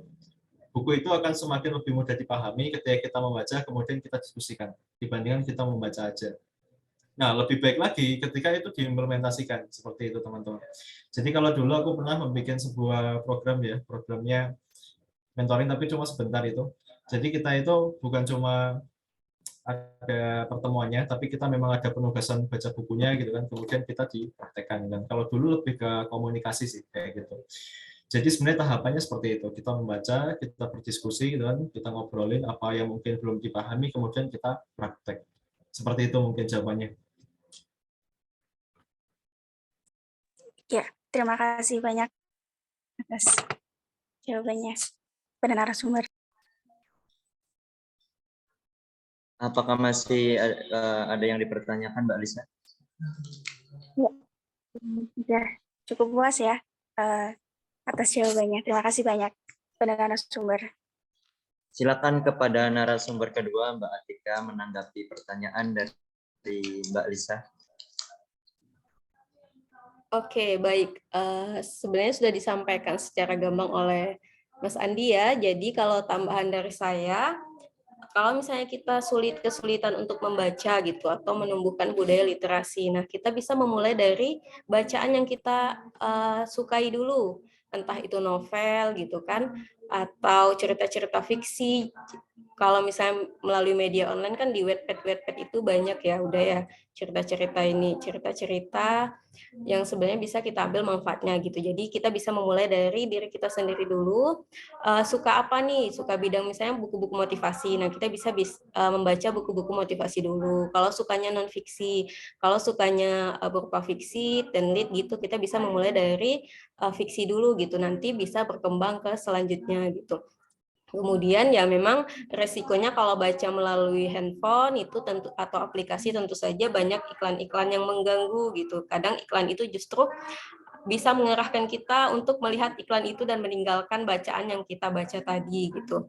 buku itu akan semakin lebih mudah dipahami ketika kita membaca, kemudian kita diskusikan, dibandingkan kita membaca aja. Nah, lebih baik lagi ketika itu diimplementasikan, seperti itu teman-teman. Jadi kalau dulu aku pernah membuat sebuah program ya, programnya mentoring tapi cuma sebentar itu. Jadi kita itu bukan cuma ada pertemuannya, tapi kita memang ada penugasan baca bukunya gitu kan, kemudian kita dipraktekkan. Dan kalau dulu lebih ke komunikasi sih kayak gitu. Jadi sebenarnya tahapannya seperti itu. Kita membaca, kita berdiskusi, gitu kan, kita ngobrolin apa yang mungkin belum dipahami, kemudian kita praktek. Seperti itu mungkin jawabannya. Ya, terima kasih banyak atas jawabannya pada narasumber. Apakah masih ada yang dipertanyakan, Mbak Lisa? Sudah cukup puas ya atas jawabannya. Terima kasih banyak pada narasumber. Silakan kepada narasumber kedua, Mbak Atika, menanggapi pertanyaan dari Mbak Lisa. Oke, baik. Sebenarnya sudah disampaikan secara gamblang oleh Mas Andi ya. Jadi kalau tambahan dari saya, kalau misalnya kita kesulitan untuk membaca gitu atau menumbuhkan budaya literasi, nah kita bisa memulai dari bacaan yang kita sukai dulu, entah itu novel gitu kan, atau cerita-cerita fiksi. Kalau misalnya melalui media online kan di Wattpad itu banyak ya, udah ya cerita-cerita yang sebenarnya bisa kita ambil manfaatnya gitu. Jadi kita bisa memulai dari diri kita sendiri dulu. Suka apa nih? Suka bidang misalnya buku-buku motivasi. Nah, kita bisa membaca buku-buku motivasi dulu. Kalau sukanya non fiksi, kalau sukanya berupa fiksi dan lead gitu, kita bisa memulai dari fiksi dulu gitu. Nanti bisa berkembang ke selanjutnya gitu. Kemudian ya memang resikonya kalau baca melalui handphone itu tentu atau aplikasi tentu saja banyak iklan-iklan yang mengganggu gitu. Kadang iklan itu justru bisa mengarahkan kita untuk melihat iklan itu dan meninggalkan bacaan yang kita baca tadi gitu.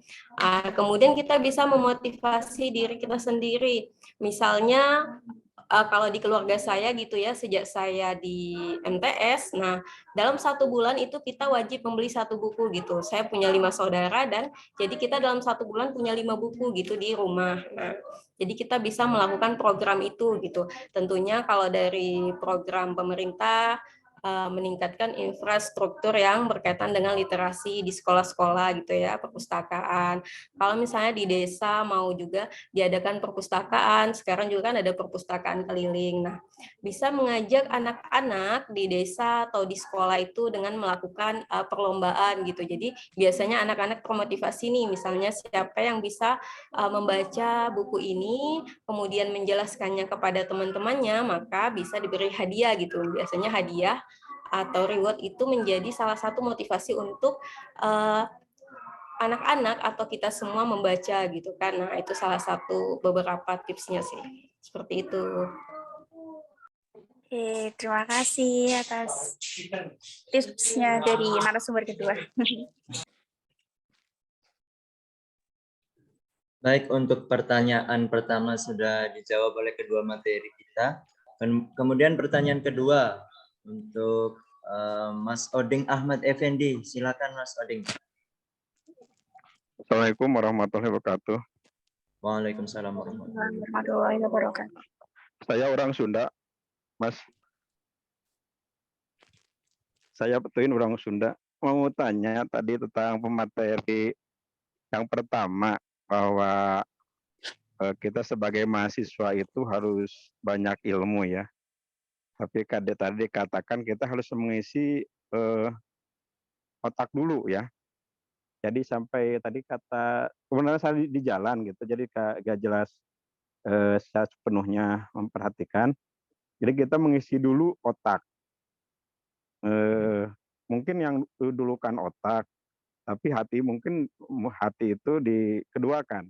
Kemudian kita bisa memotivasi diri kita sendiri. Misalnya kalau di keluarga saya gitu ya, sejak saya di MTS, nah dalam 1 bulan itu kita wajib membeli 1 buku gitu. Saya punya 5 saudara dan jadi kita dalam 1 bulan punya 5 buku gitu di rumah. Nah, jadi kita bisa melakukan program itu gitu. Tentunya kalau dari program pemerintah meningkatkan infrastruktur yang berkaitan dengan literasi di sekolah-sekolah gitu ya, perpustakaan. Kalau misalnya di desa mau juga diadakan perpustakaan, sekarang juga kan ada perpustakaan keliling. Nah, bisa mengajak anak-anak di desa atau di sekolah itu dengan melakukan perlombaan gitu. Jadi biasanya anak-anak termotivasi nih, misalnya siapa yang bisa membaca buku ini, kemudian menjelaskannya kepada teman-temannya, maka bisa diberi hadiah gitu. Biasanya hadiah atau reward itu menjadi salah satu motivasi untuk anak-anak atau kita semua membaca gitu kan. Nah, itu salah satu beberapa tipsnya sih. Seperti itu. Oke, terima kasih atas tipsnya dari narasumber kedua. Baik, untuk pertanyaan pertama sudah dijawab oleh kedua materi kita. Kemudian pertanyaan kedua untuk Mas Oding Ahmad Effendi. Silakan Mas Oding. Assalamualaikum warahmatullahi wabarakatuh. Waalaikumsalam warahmatullahi wabarakatuh. Saya orang Sunda, Mas. Saya betuin orang Sunda. Mau tanya tadi tentang pemateri yang pertama, bahwa kita sebagai mahasiswa itu harus banyak ilmu ya. Tapi tadi katakan kita harus mengisi otak dulu ya. Jadi sampai tadi kata kebenaran saya di jalan gitu, jadi gak jelas saya sepenuhnya memperhatikan. Jadi kita mengisi dulu otak. Mungkin yang dulu kan otak, tapi hati mungkin hati itu dikeduakan.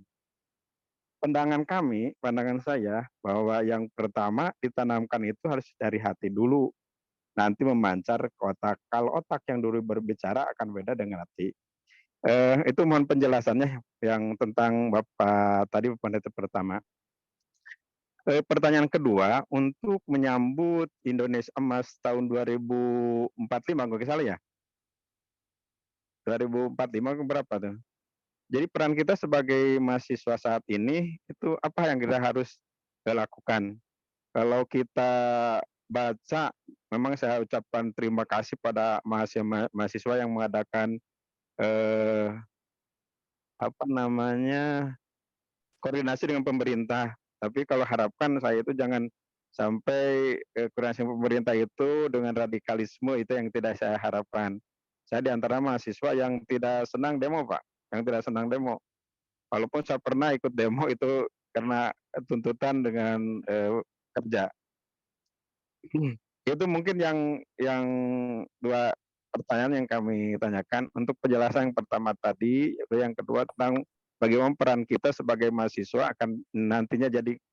Pandangan saya bahwa yang pertama ditanamkan itu harus dari hati dulu, nanti memancar ke otak. Kalau otak yang dulu berbicara akan beda dengan hati. Itu mohon penjelasannya yang tentang Bapak tadi pendapat pertama. Pertanyaan kedua, untuk menyambut Indonesia Emas tahun 2045, kalau salah ya? 2045 berapa tuh? Jadi peran kita sebagai mahasiswa saat ini, itu apa yang kita harus lakukan? Kalau kita baca, memang saya ucapkan terima kasih pada mahasiswa yang mengadakan koordinasi dengan pemerintah. Tapi kalau harapkan saya itu jangan sampai koordinasi pemerintah itu dengan radikalisme, itu yang tidak saya harapkan. Saya di antara mahasiswa yang tidak senang demo, Pak, yang tidak senang demo. Walaupun saya pernah ikut demo itu karena tuntutan dengan kerja. Itu mungkin yang dua pertanyaan yang kami tanyakan. Untuk penjelasan yang pertama tadi, itu yang kedua tentang bagaimana peran kita sebagai mahasiswa akan nantinya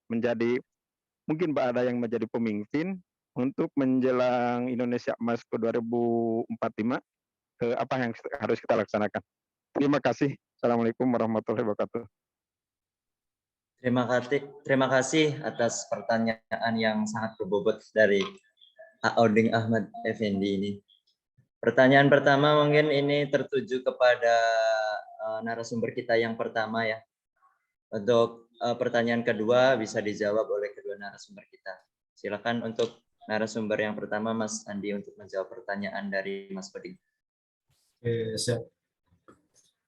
menjadi mungkin ada yang menjadi pemimpin untuk menjelang Indonesia Emas ke 2045, apa yang harus kita laksanakan. Terima kasih. Assalamualaikum warahmatullahi wabarakatuh. Terima kasih atas pertanyaan yang sangat berbobot dari Oding Ahmad Effendi ini. Pertanyaan pertama mungkin ini tertuju kepada narasumber kita yang pertama ya. Untuk pertanyaan kedua bisa dijawab oleh kedua narasumber kita. Silakan untuk narasumber yang pertama Mas Andi untuk menjawab pertanyaan dari Mas Oding. Oke, siap.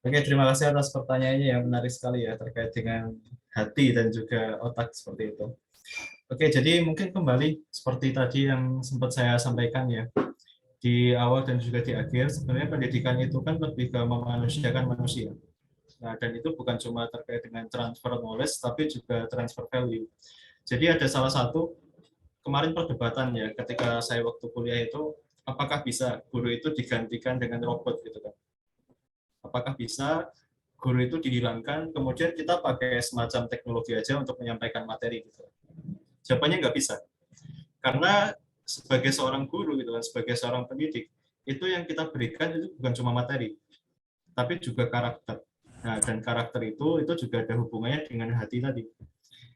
Oke, terima kasih atas pertanyaannya yang menarik sekali ya terkait dengan hati dan juga otak seperti itu. Oke, jadi mungkin kembali seperti tadi yang sempat saya sampaikan ya, di awal dan juga di akhir, sebenarnya pendidikan itu kan lebih ke memanusiakan manusia. Nah, dan itu bukan cuma terkait dengan transfer knowledge, tapi juga transfer value. Jadi ada salah satu, kemarin perdebatan ya, ketika saya waktu kuliah itu, apakah bisa guru itu digantikan dengan robot gitu kan? Apakah bisa guru itu dihilangkan, kemudian kita pakai semacam teknologi aja untuk menyampaikan materi gitu? Jawabannya nggak bisa. Karena sebagai seorang guru gitu kan, sebagai seorang pendidik, itu yang kita berikan itu bukan cuma materi, tapi juga karakter. Nah, dan karakter itu juga ada hubungannya dengan hati tadi.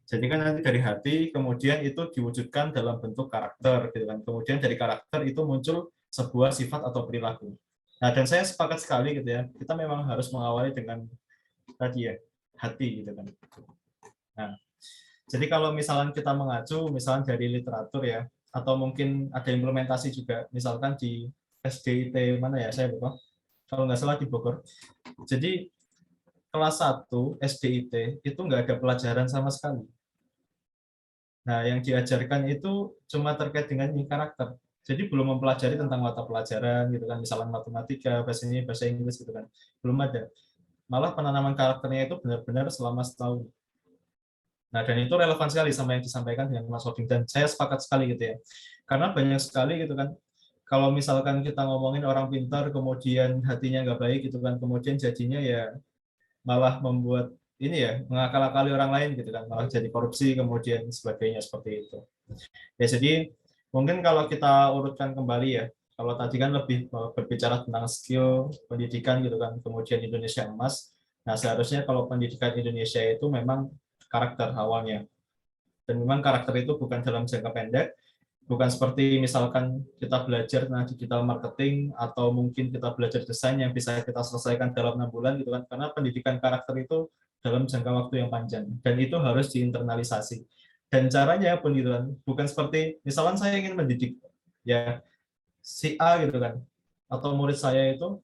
Jadi kan nanti dari hati, kemudian itu diwujudkan dalam bentuk karakter gitu kan. Kemudian dari karakter itu muncul sebuah sifat atau perilaku. Nah, dan saya sepakat sekali gitu ya, kita memang harus mengawali dengan tadi ya, hati gitu kan. Nah, jadi kalau misalnya kita mengacu, misalnya dari literatur ya, atau mungkin ada implementasi juga, misalkan di SDIT mana ya, saya lupa, kalau nggak salah di Bogor. Jadi kelas 1 SDIT itu nggak ada pelajaran sama sekali. Nah, yang diajarkan itu cuma terkait dengan karakter. Jadi belum mempelajari tentang mata pelajaran gitu kan, misalnya matematika, bahasa Inggris gitu kan, belum ada. Malah penanaman karakternya itu benar-benar selama setahun. Nah, dan itu relevan sekali sama yang disampaikan dengan Mas Oding, dan saya sepakat sekali gitu ya. Karena banyak sekali gitu kan, kalau misalkan kita ngomongin orang pintar, kemudian hatinya nggak baik gitu kan, kemudian jadinya ya malah membuat ini ya, mengakal-akali orang lain gitu kan, malah jadi korupsi, kemudian sebagainya seperti itu. Ya, jadi mungkin kalau kita urutkan kembali ya, kalau tadi kan lebih berbicara tentang skill, pendidikan gitu kan, kemudian Indonesia Emas. Nah, seharusnya kalau pendidikan Indonesia itu memang karakter awalnya. Dan memang karakter itu bukan dalam jangka pendek, bukan seperti misalkan kita belajar tentang digital marketing atau mungkin kita belajar desain yang bisa kita selesaikan dalam 6 bulan gitu kan, karena pendidikan karakter itu dalam jangka waktu yang panjang dan itu harus diinternalisasi. Dan caranya pun gitu kan, bukan seperti misalkan saya ingin mendidik ya si A gitu kan, atau murid saya itu,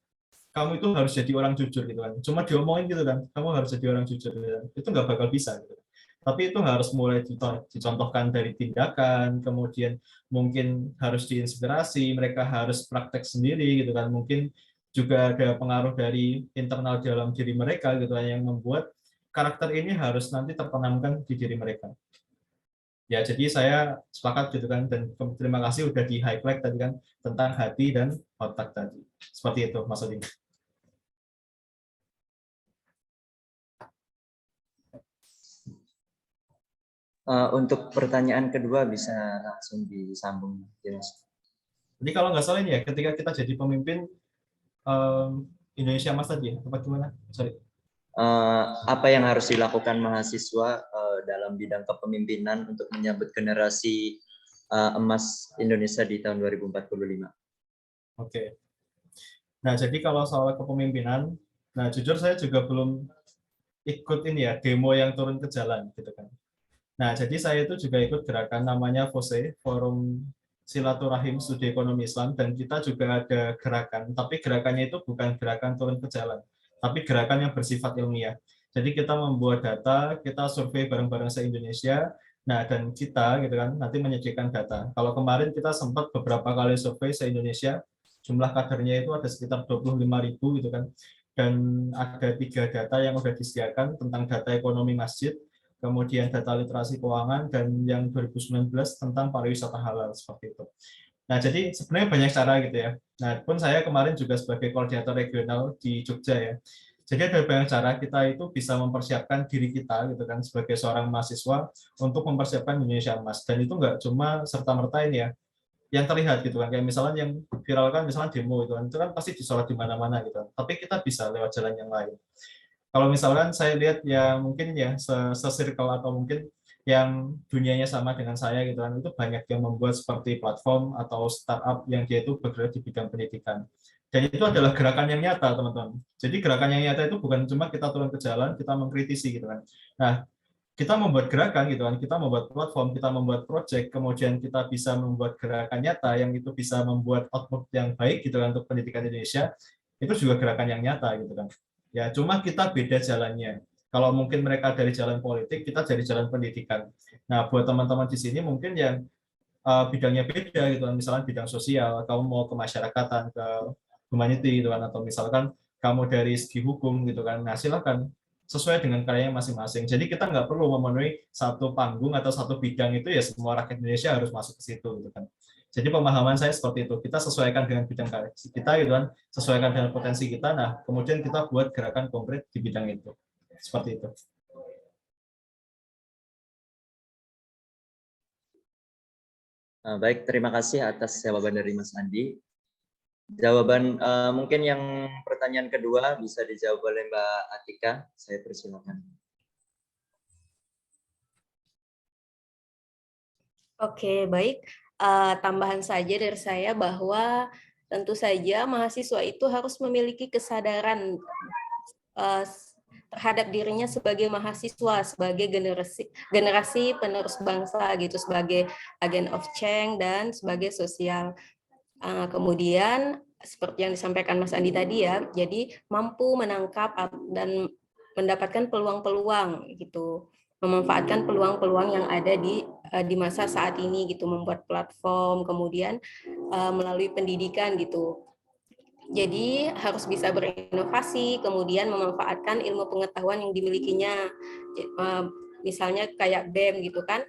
kamu itu harus jadi orang jujur gitu kan, cuma diomongin gitu kan, kamu harus jadi orang jujur gitu kan, itu nggak bakal bisa gitu. Tapi itu harus mulai dicontohkan dari tindakan, kemudian mungkin harus diinspirasi, mereka harus praktek sendiri gitu kan, mungkin juga ada pengaruh dari internal dalam diri mereka gitu kan, yang membuat karakter ini harus nanti tertanamkan di diri mereka. Ya, jadi saya sepakat gitu kan, dan terima kasih udah di highlight tadi kan tentang hati dan otak tadi. Seperti itu, Mas Oding. Untuk pertanyaan kedua bisa langsung disambung, Mas. Jadi kalau nggak salah ini ya, ketika kita jadi pemimpin Indonesia Emas tadi, apa gimana? Sorry. Apa yang harus dilakukan mahasiswa dalam bidang kepemimpinan untuk menyambut generasi emas Indonesia di tahun 2045? Oke. Nah, jadi kalau soal kepemimpinan, nah jujur saya juga belum ikut ini ya, demo yang turun ke jalan gitu kan. Nah, jadi saya itu juga ikut gerakan namanya FOSE, Forum Silaturahim Studi Ekonomi Islam, dan kita juga ada gerakan, tapi gerakannya itu bukan gerakan turun ke jalan, tapi gerakan yang bersifat ilmiah. Jadi kita membuat data, kita survei bareng-bareng se-Indonesia, nah dan kita gitu kan nanti menyediakan data. Kalau kemarin kita sempat beberapa kali survei se-Indonesia, jumlah kadernya itu ada sekitar 25.000 gitu kan. Dan ada 3 data yang sudah disediakan tentang data ekonomi masjid, kemudian data literasi keuangan, dan yang 2019 tentang pariwisata halal seperti itu. Nah, jadi sebenarnya banyak cara gitu ya. Nah, pun saya kemarin juga sebagai koordinator regional di Jogja ya. Jadi ada banyak cara kita itu bisa mempersiapkan diri kita gitu kan sebagai seorang mahasiswa untuk mempersiapkan Indonesia Emas. Dan itu nggak cuma serta-merta ini ya, yang terlihat gitu kan. Kayak misalnya yang viral kan misalnya demo itu kan pasti disorot di mana-mana gitu kan. Tapi kita bisa lewat jalan yang lain. Kalau misalkan saya lihat ya mungkin ya se-circle atau mungkin yang dunianya sama dengan saya gitu kan, itu banyak yang membuat seperti platform atau startup yang dia itu bergerak di bidang pendidikan. Dan itu adalah gerakan yang nyata, teman-teman. Jadi gerakan yang nyata itu bukan cuma kita turun ke jalan, kita mengkritisi gitu kan. Nah, kita membuat gerakan gitu kan, kita membuat platform, kita membuat project, kemudian kita bisa membuat gerakan nyata yang itu bisa membuat output yang baik gitu kan untuk pendidikan Indonesia, itu juga gerakan yang nyata gitu kan. Ya, cuma kita beda jalannya. Kalau mungkin mereka dari jalan politik, kita dari jalan pendidikan. Nah, buat teman-teman di sini mungkin yang bidangnya beda gitu kan, misalkan bidang sosial, kamu mau ke masyarakatan, ke humanity gitu kan, atau misalkan kamu dari segi hukum gitu kan. Nah, silakan sesuai dengan karyanya masing-masing. Jadi kita nggak perlu memenuhi satu panggung atau satu bidang itu ya semua rakyat Indonesia harus masuk ke situ gitu kan. Jadi pemahaman saya seperti itu. Kita sesuaikan dengan bidang karya kita gitu kan, sesuaikan dengan potensi kita. Nah, kemudian kita buat gerakan konkret di bidang itu. Seperti itu. Baik, terima kasih atas jawaban dari Mas Andi. Jawaban mungkin yang pertanyaan kedua bisa dijawab oleh Mbak Atika. Saya persilakan. Oke, baik. Tambahan saja dari saya bahwa tentu saja mahasiswa itu harus memiliki kesadaran terhadap dirinya sebagai mahasiswa, sebagai generasi penerus bangsa gitu, sebagai agen of change dan sebagai sosial. Kemudian seperti yang disampaikan Mas Andi tadi ya, jadi mampu menangkap dan mendapatkan peluang-peluang gitu, memanfaatkan peluang-peluang yang ada di masa saat ini gitu, membuat platform, kemudian melalui pendidikan gitu. Jadi harus bisa berinovasi, kemudian memanfaatkan ilmu pengetahuan yang dimilikinya. Misalnya kayak BEM gitu kan,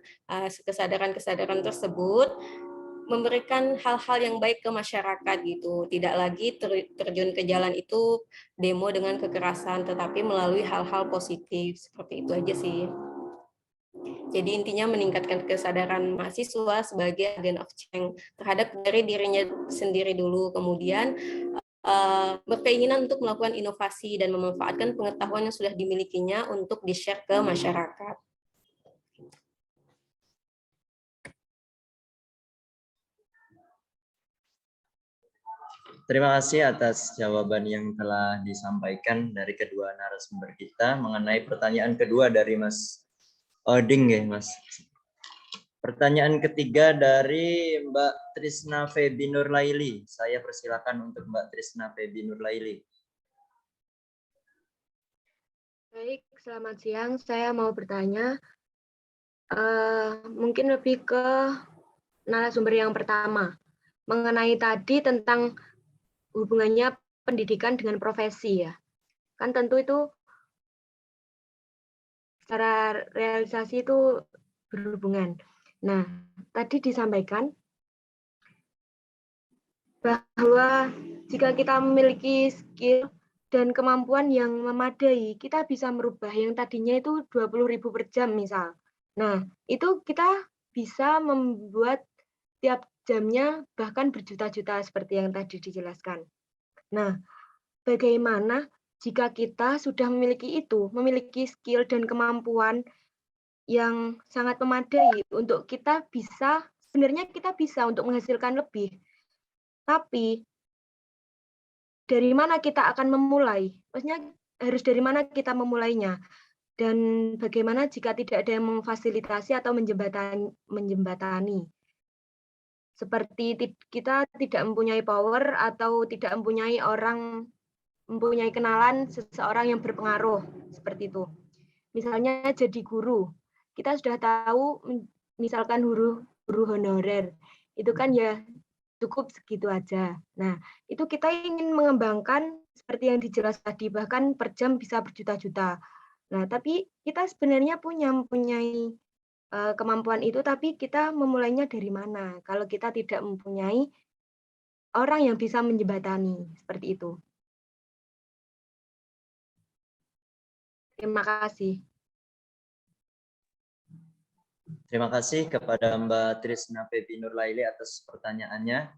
kesadaran-kesadaran tersebut memberikan hal-hal yang baik ke masyarakat gitu. Tidak lagi terjun ke jalan itu demo dengan kekerasan, tetapi melalui hal-hal positif. Seperti itu aja sih. Jadi intinya meningkatkan kesadaran mahasiswa sebagai agen of change terhadap dari dirinya sendiri dulu, kemudian berkeinginan untuk melakukan inovasi dan memanfaatkan pengetahuan yang sudah dimilikinya untuk di-share ke masyarakat. Terima kasih atas jawaban yang telah disampaikan dari kedua narasumber kita mengenai pertanyaan kedua dari Mas Oding ya, Mas. Pertanyaan ketiga dari Mbak Trisna Febi Nurlaili. Saya persilakan untuk Mbak Trisna Febi Nurlaili. Baik, selamat siang. Saya mau bertanya, mungkin lebih ke narasumber yang pertama, mengenai tadi tentang hubungannya pendidikan dengan profesi ya. Kan tentu itu secara realisasi itu berhubungan. Nah, tadi disampaikan bahwa jika kita memiliki skill dan kemampuan yang memadai, kita bisa merubah yang tadinya itu 20.000 per jam misal. Nah, itu kita bisa membuat tiap jamnya bahkan berjuta-juta seperti yang tadi dijelaskan. Nah, bagaimana jika kita sudah memiliki itu, memiliki skill dan kemampuan yang sangat memadai untuk kita bisa, sebenarnya kita bisa untuk menghasilkan lebih. Tapi dari mana kita akan memulai? Maksudnya harus dari mana kita memulainya? Dan bagaimana jika tidak ada yang memfasilitasi atau menjembatani? Seperti kita tidak mempunyai power atau tidak mempunyai kenalan seseorang yang berpengaruh, seperti itu. Misalnya jadi guru. Kita sudah tahu misalkan guru honorer. Itu kan ya cukup segitu aja. Nah, itu kita ingin mengembangkan seperti yang dijelas tadi, bahkan per jam bisa berjuta-juta. Nah, tapi kita sebenarnya mempunyai kemampuan itu, tapi kita memulainya dari mana? Kalau kita tidak mempunyai orang yang bisa menjembatani, seperti itu. Terima kasih. Terima kasih kepada Mbak Trisna Febi Nurlaili atas pertanyaannya.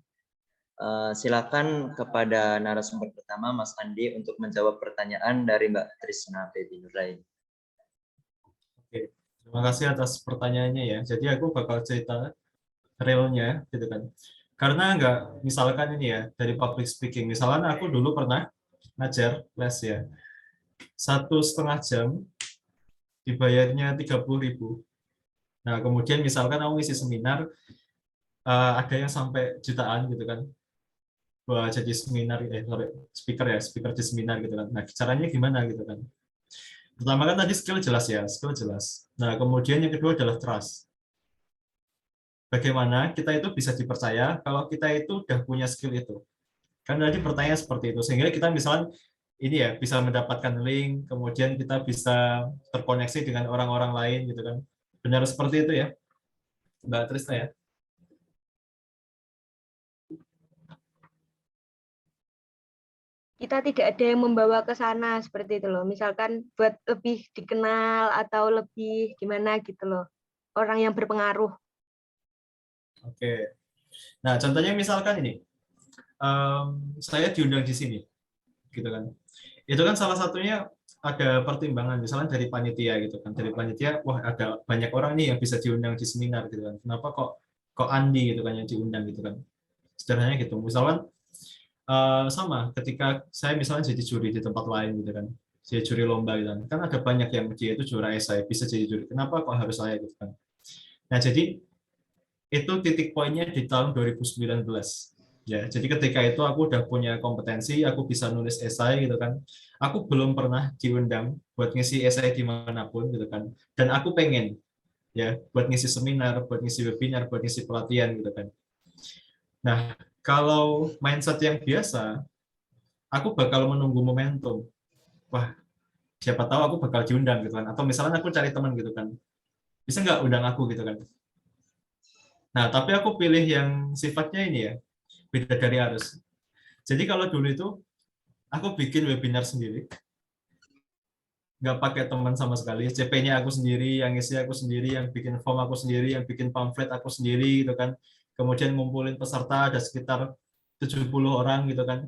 Silakan kepada narasumber pertama, Mas Andi, untuk menjawab pertanyaan dari Mbak Trisna Febi Nurlaili. Oke, terima kasih atas pertanyaannya ya. Jadi aku bakal cerita realnya gitu kan. Karena nggak, misalkan ini ya, dari public speaking, misalkan aku dulu pernah ngajar les ya, 1,5 jam dibayarnya 30.000. Nah, kemudian misalkan aku ngisi seminar, ada yang sampai jutaan gitu kan, buat jadi seminar, speaker di seminar gitu kan. Nah, caranya gimana gitu kan. Pertama kan tadi skill jelas ya, skill jelas. Nah, kemudian yang kedua adalah trust. Bagaimana kita itu bisa dipercaya kalau kita itu udah punya skill itu. Kan tadi pertanyaan seperti itu, sehingga kita misalnya ini ya bisa mendapatkan link, kemudian kita bisa terkoneksi dengan orang-orang lain gitu kan. Benar seperti itu ya, Mbak Trisna ya? Kita tidak ada yang membawa ke sana seperti itu loh. Misalkan buat lebih dikenal atau lebih gimana gitu loh. Orang yang berpengaruh. Oke. Nah, contohnya misalkan ini, saya diundang di sini, gitu kan. Itu kan salah satunya ada pertimbangan, misalnya dari panitia gitu kan. Dari panitia, wah ada banyak orang nih yang bisa diundang di seminar gitu kan. Kenapa kok Andi gitu kan yang diundang gitu kan. Sederhananya gitu. Misalkan sama ketika saya misalnya jadi juri di tempat lain gitu kan. Jadi juri lomba gitu kan ada banyak yang dia itu juara esai bisa jadi juri. Kenapa kok harus saya gitu kan. Nah, jadi itu titik poinnya di tahun 2019 ya. Jadi ketika itu aku udah punya kompetensi, aku bisa nulis esai gitu kan. Aku belum pernah diundang buat ngisi esai dimanapun gitu kan. Dan aku pengen ya buat ngisi seminar, buat ngisi webinar, buat ngisi pelatihan gitu kan. Nah, kalau mindset yang biasa, aku bakal menunggu momentum. Wah, siapa tahu aku bakal diundang gitu kan. Atau misalnya aku cari teman gitu kan. Bisa nggak undang aku gitu kan. Nah, tapi aku pilih yang sifatnya ini ya, beda dari arus. Jadi kalau dulu itu, aku bikin webinar sendiri. Nggak pakai teman sama sekali. CP-nya aku sendiri, yang isi aku sendiri, yang bikin form aku sendiri, yang bikin pamflet aku sendiri gitu kan. Kemudian ngumpulin peserta ada sekitar 70 orang gitu kan.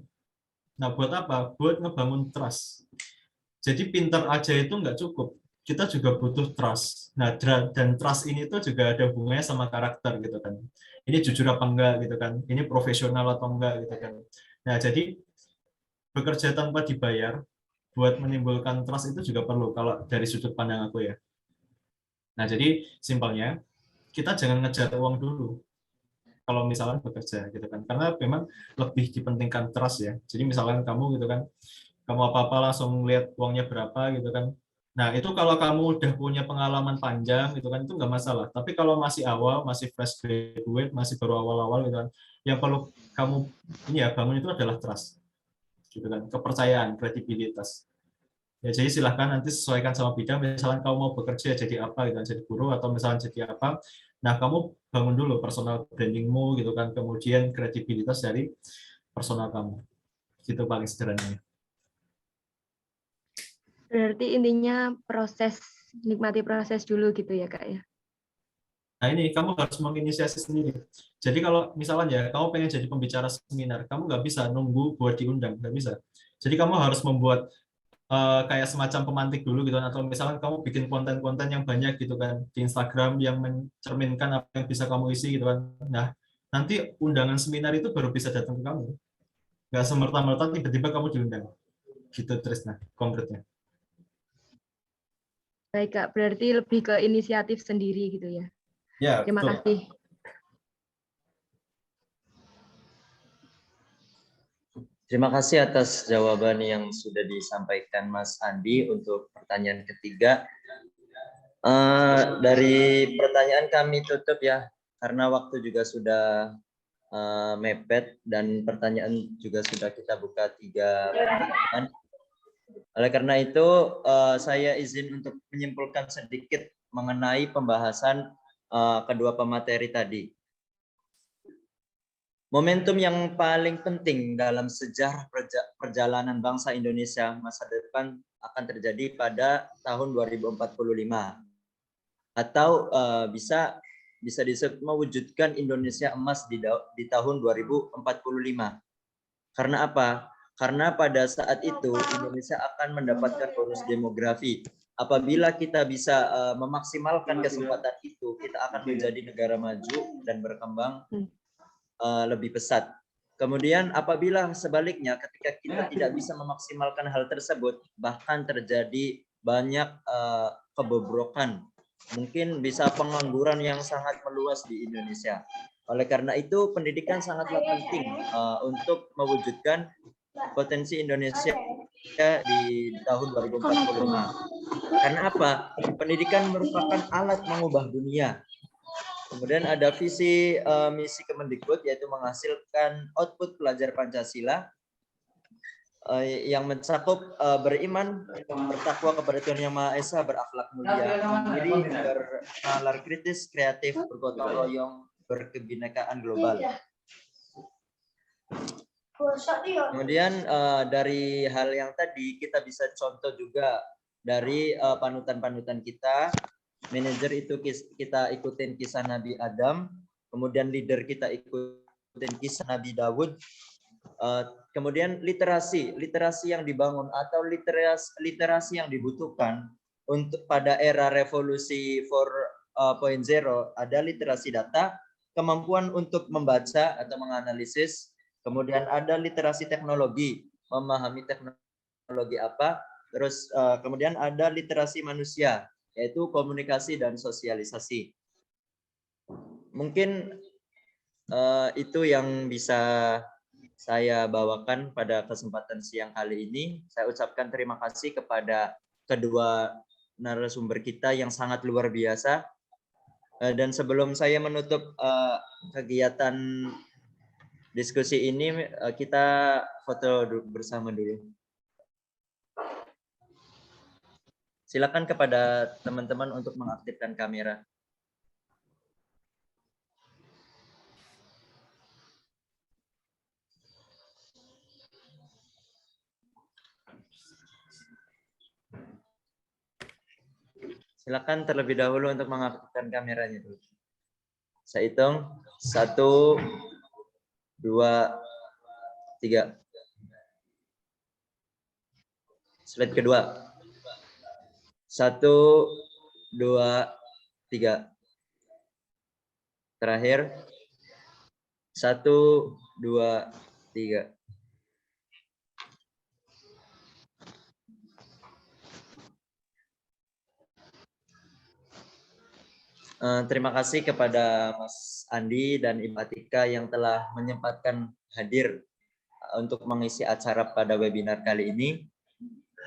Nah, buat apa? Buat ngebangun trust. Jadi pintar aja itu nggak cukup. Kita juga butuh trust. Nah, dan trust ini tuh juga ada hubungannya sama karakter gitu kan. Ini jujur apa enggak gitu kan. Ini profesional atau enggak gitu kan. Nah, jadi bekerja tanpa dibayar buat menimbulkan trust itu juga perlu kalau dari sudut pandang aku ya. Nah, jadi simpelnya kita jangan ngejar uang dulu kalau misalkan bekerja gitu kan. Karena memang lebih dipentingkan trust ya. Jadi misalkan kamu gitu kan, kamu apa-apa langsung lihat uangnya berapa gitu kan. Nah, itu kalau kamu udah punya pengalaman panjang gitu kan, itu nggak masalah. Tapi kalau masih awal, masih fresh graduate, masih baru awal-awal gitu kan, yang perlu kamu ini ya bangun itu adalah trust. Gitu kan, kepercayaan, kredibilitas. Ya, jadi silahkan nanti sesuaikan sama bidang, misalnya kamu mau bekerja jadi apa gitu kan, jadi guru atau misalnya jadi apa. Nah, kamu bangun dulu personal brandingmu gitu kan, kemudian kredibilitas dari personal kamu. Gitu paling sederhananya. Berarti intinya proses, nikmati proses dulu gitu ya Kak ya. Nah, ini kamu harus menginisiasi sendiri. Jadi kalau misalnya ya, kamu pengen jadi pembicara seminar, kamu nggak bisa nunggu buat diundang, nggak bisa. Jadi kamu harus membuat kayak semacam pemantik dulu gitu kan, atau misalkan kamu bikin konten-konten yang banyak gitu kan di Instagram yang mencerminkan apa yang bisa kamu isi gitu kan. Nah, nanti undangan seminar itu baru bisa datang ke kamu. Nggak semerta-merta tiba-tiba kamu diundang. Gitu Trisna, konkretnya. Baik Kak, berarti lebih ke inisiatif sendiri gitu ya. Ya, Terima betul. kasih. Terima kasih atas jawaban yang sudah disampaikan Mas Andi untuk pertanyaan ketiga. Dari pertanyaan kami tutup ya, karena waktu juga sudah mepet dan pertanyaan juga sudah kita buka 3 pertanyaan. Oleh karena itu, saya izin untuk menyimpulkan sedikit mengenai pembahasan kedua pemateri tadi. Momentum yang paling penting dalam sejarah perjalanan bangsa Indonesia masa depan akan terjadi pada tahun 2045. Atau bisa disebut mewujudkan Indonesia emas di tahun 2045. Karena apa? Karena pada saat itu Indonesia akan mendapatkan bonus demografi. Apabila kita bisa memaksimalkan kesempatan itu, kita akan menjadi negara maju dan berkembang lebih pesat. Kemudian apabila sebaliknya ketika kita tidak bisa memaksimalkan hal tersebut, bahkan terjadi banyak kebobrokan, mungkin bisa pengangguran yang sangat meluas di Indonesia. Oleh karena itu pendidikan sangatlah penting untuk mewujudkan potensi Indonesia di tahun 2045. Karena apa? Pendidikan merupakan alat mengubah dunia. Kemudian ada visi misi Kemendikbud, yaitu menghasilkan output pelajar Pancasila yang mencakup beriman, bertakwa kepada Tuhan Yang Maha Esa, berakhlak mulia, mandiri, bernalar kritis, kreatif, bergotong royong, berkebinekaan global. Kemudian dari hal yang tadi kita bisa contoh juga dari panutan-panutan kita. Manajer itu kita ikutin kisah Nabi Adam, kemudian leader kita ikutin kisah Nabi Daud. Kemudian literasi yang dibangun atau literasi yang dibutuhkan untuk pada era revolusi 4.0 ada literasi data, kemampuan untuk membaca atau menganalisis, kemudian ada literasi teknologi, memahami teknologi apa, terus kemudian ada literasi manusia, yaitu komunikasi dan sosialisasi. Mungkin itu yang bisa saya bawakan pada kesempatan siang kali ini. Saya ucapkan terima kasih kepada kedua narasumber kita yang sangat luar biasa. Dan sebelum saya menutup kegiatan diskusi ini, kita foto bersama dulu. Silakan kepada teman-teman untuk mengaktifkan kamera. Silakan terlebih dahulu untuk mengaktifkan kameranya dulu. Saya hitung 1, 2, 3. Slide kedua. 1, 2, 3. Terakhir 1, 2, 3. Terima kasih kepada Mas Andi dan Ibu Atika yang telah menyempatkan hadir untuk mengisi acara pada webinar kali ini.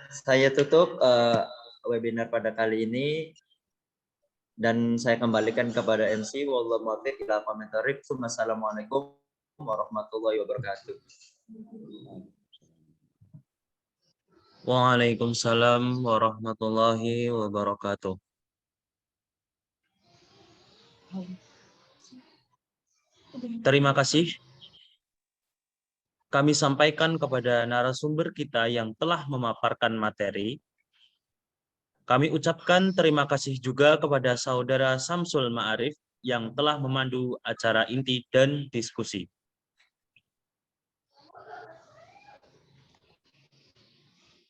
Saya tutup webinar pada kali ini dan saya kembalikan kepada MC. Wallahu muwaffiq ila aqwamit thoriq. Wassalamualaikum warahmatullahi wabarakatuh. Waalaikumsalam warahmatullahi wabarakatuh. Terima kasih kami sampaikan kepada narasumber kita yang telah memaparkan materi. Kami ucapkan terima kasih juga kepada Saudara Samsul Ma'arif yang telah memandu acara inti dan diskusi.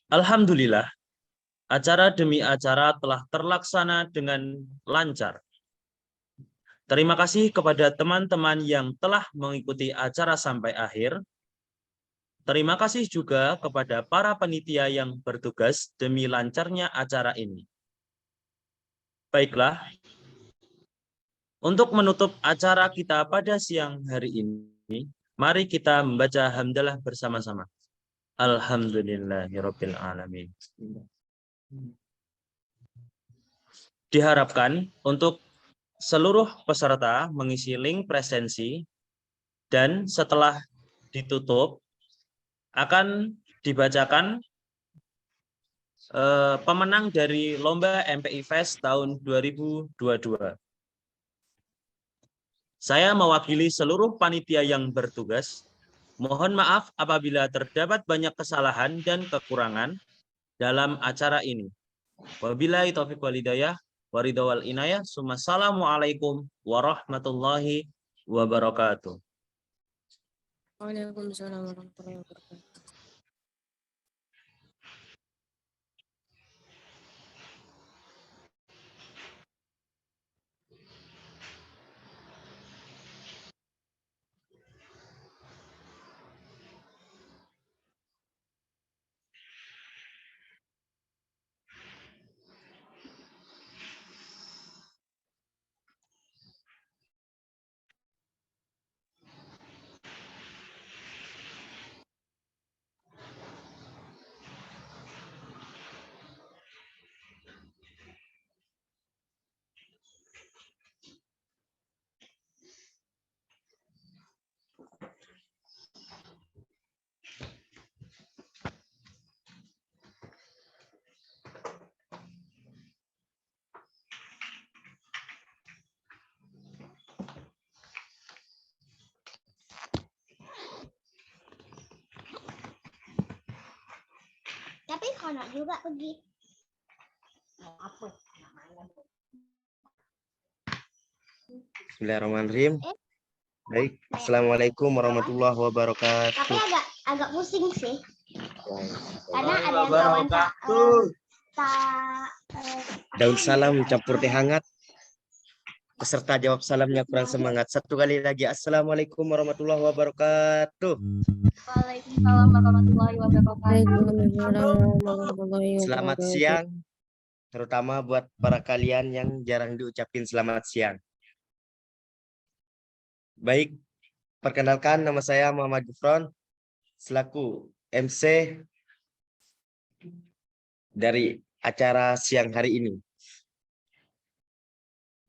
Alhamdulillah, acara demi acara telah terlaksana dengan lancar. Terima kasih kepada teman-teman yang telah mengikuti acara sampai akhir. Terima kasih juga kepada para panitia yang bertugas demi lancarnya acara ini. Baiklah, untuk menutup acara kita pada siang hari ini, mari kita membaca hamdalah bersama-sama. Alhamdulillahirabbil alamin. Diharapkan untuk seluruh peserta mengisi link presensi Dan setelah ditutup, akan dibacakan pemenang dari Lomba MPI Fest tahun 2022. Saya mewakili seluruh panitia yang bertugas. Mohon maaf apabila terdapat banyak kesalahan dan kekurangan dalam acara ini. Wabillahi taufiq wal hidayah, waridha wal inayah. Assalamualaikum warahmatullahi wabarakatuh. Waalaikumsalam warahmatullahi wabarakatuh. Tapi kono juga pergi. Bismillahirrahmanirrahim. Baik, Assalamualaikum warahmatullahi wabarakatuh. Tapi agak pusing sih. Karena ada yang kawan Daun salam campur teh hangat. Peserta jawab salamnya kurang semangat. Satu kali lagi. Assalamualaikum warahmatullahi wabarakatuh. Waalaikumsalam warahmatullahi wabarakatuh. Selamat siang. Terutama buat para kalian yang jarang diucapin selamat siang. Baik, perkenalkan nama saya Muhammad Gufron selaku MC dari acara siang hari ini.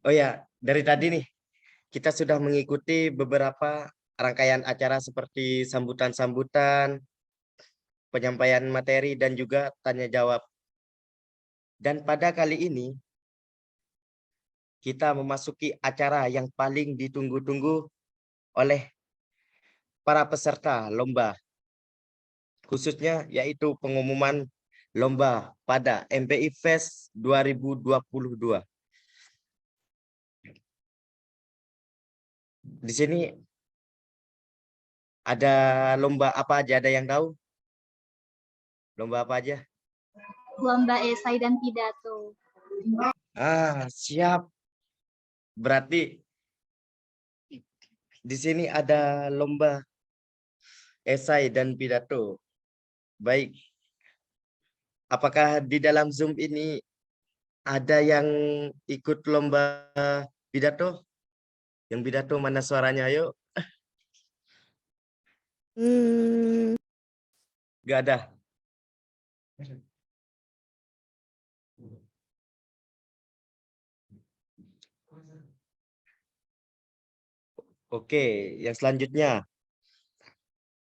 Oh ya, dari tadi nih kita sudah mengikuti beberapa rangkaian acara seperti sambutan-sambutan, penyampaian materi dan juga tanya jawab. Dan pada kali ini kita memasuki acara yang paling ditunggu-tunggu oleh para peserta lomba, khususnya yaitu pengumuman lomba pada MPI Fest 2022. Di sini ada lomba apa aja, ada yang tahu? Lomba apa aja? lomba esai dan pidato. Siap. Berarti di sini ada lomba esai dan pidato. Baik. Apakah di dalam Zoom ini ada yang ikut lomba pidato? Yang pidato mana suaranya? Ayo. Gak ada. Oke, yang selanjutnya.